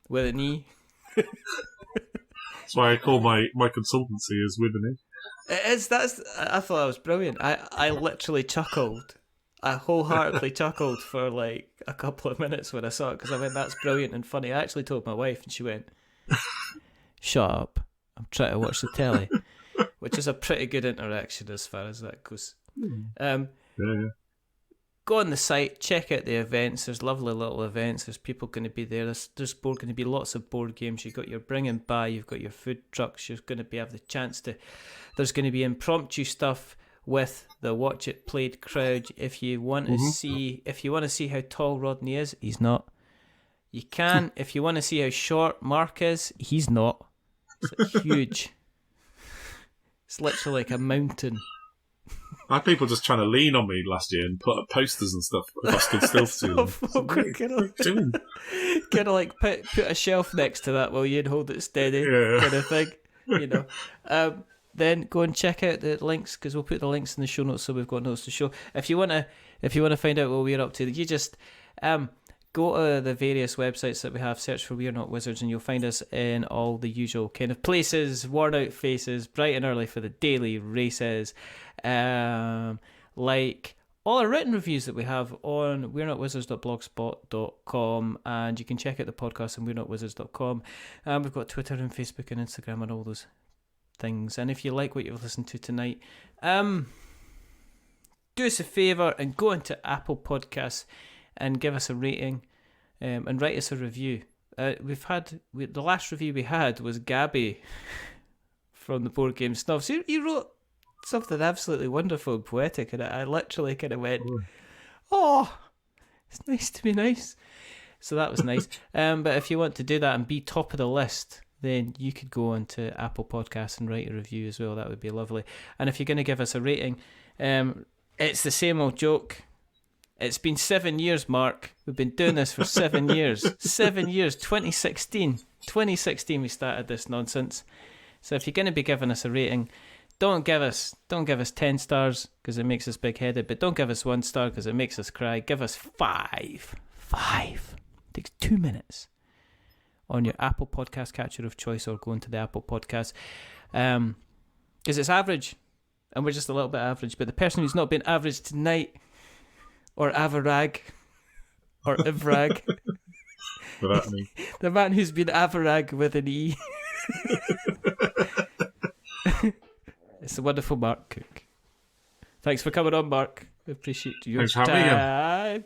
with an E. That's why I call my consultancy is with an E. It is. I thought that was brilliant. I literally chuckled. I wholeheartedly chuckled for like a couple of minutes when I saw it, because I went, that's brilliant and funny. I actually told my wife and she went, shut up, I'm trying to watch the telly. Which is a pretty good interaction as far as that goes. Go on the site, check out the events. There's lovely little events. There's people going to be there. There's going to be lots of board games. You've got your bring and buy. You've got your food trucks. You're going to have the chance to. There's going to be impromptu stuff with the Watch It Played crowd. If you want to see how tall Rodney is, he's not. You can. If you want to see how short Mark is, he's not. It's huge. It's literally like a mountain. I had people just trying to lean on me last year and put up posters and stuff if I stood still for too long. Kind of like put a shelf next to that while you'd hold it steady, kind of thing, you know. Then go and check out the links, because we'll put the links in the show notes, so we've got notes to show. If you want to find out what we're up to, you just go to the various websites that we have, search for We're Not Wizards, and you'll find us in all the usual kind of places. Worn Out Faces, bright and early for the daily races, like all our written reviews that we have on we're not wizards.blogspot.com, and you can check out the podcast on we're not wizards.com. We've got Twitter and Facebook and Instagram and all those things. And if you like what you've listened to tonight, do us a favour and go into Apple Podcasts and give us a rating, and write us a review. The last review we had was Gabby from the Board Game Snobs. He wrote something absolutely wonderful and poetic, and I literally kind of went, oh, it's nice to be nice. So that was nice. But if you want to do that and be top of the list then you could go onto Apple Podcasts and write a review as well. That would be lovely. And if you're going to give us a rating, it's the same old joke. It's been 7 years, Mark. We've been doing this for 7 years. 7 years, 2016. 2016 we started this nonsense. So if you're going to be giving us a rating, don't give us 10 stars because it makes us big-headed, but don't give us 1 star because it makes us cry. Give us 5. 5. It takes 2 minutes on your Apple Podcast catcher of choice, or go into the Apple Podcast. Because it's average, and we're just a little bit average. But the person who's not been average tonight, or avarag, or ivrag, the man who's been avarag with an E, it's the wonderful Mark Cooke. Thanks for coming on, Mark. I appreciate your time.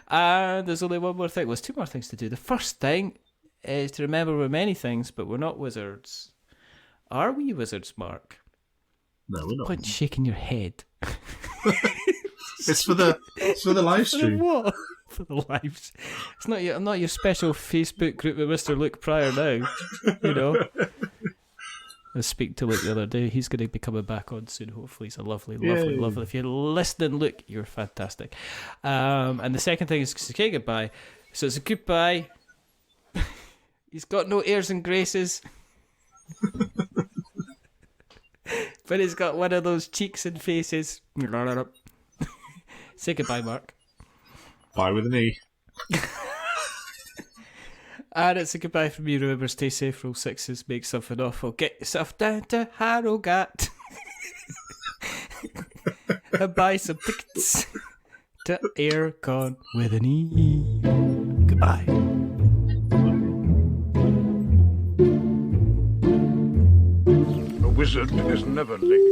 And there's only one more thing. Well, there's 2 more things to do. The first thing is to remember we're many things, but we're not wizards. Are we wizards, Mark? No, we're not. Point shaking your head. It's for the live stream. For what? For the lives. It's not your, I'm not your special Facebook group with Mr. Luke Prior now. You know. I was speaking to Luke the other day. He's going to be coming back on soon. Hopefully, he's a lovely. If you're listening, Luke, you're fantastic. And the second thing is to say goodbye. So it's a goodbye. He's got no airs and graces. But he's got one of those cheeks and faces. Say goodbye, Mark. Bye with an E. And it's a goodbye from me. Remember, stay safe, roll 6s, make something awful. Get yourself down to Harrogate. And buy some tickets to Airecon with an E. Goodbye. A wizard is never late.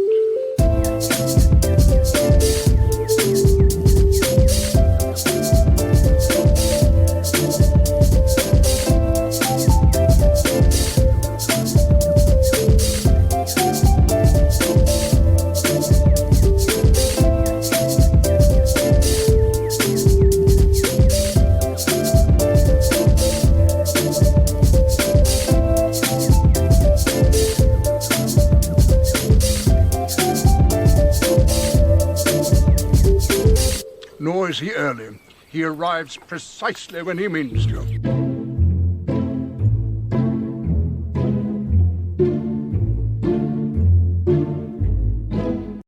Nor is he early. He arrives precisely when he means to.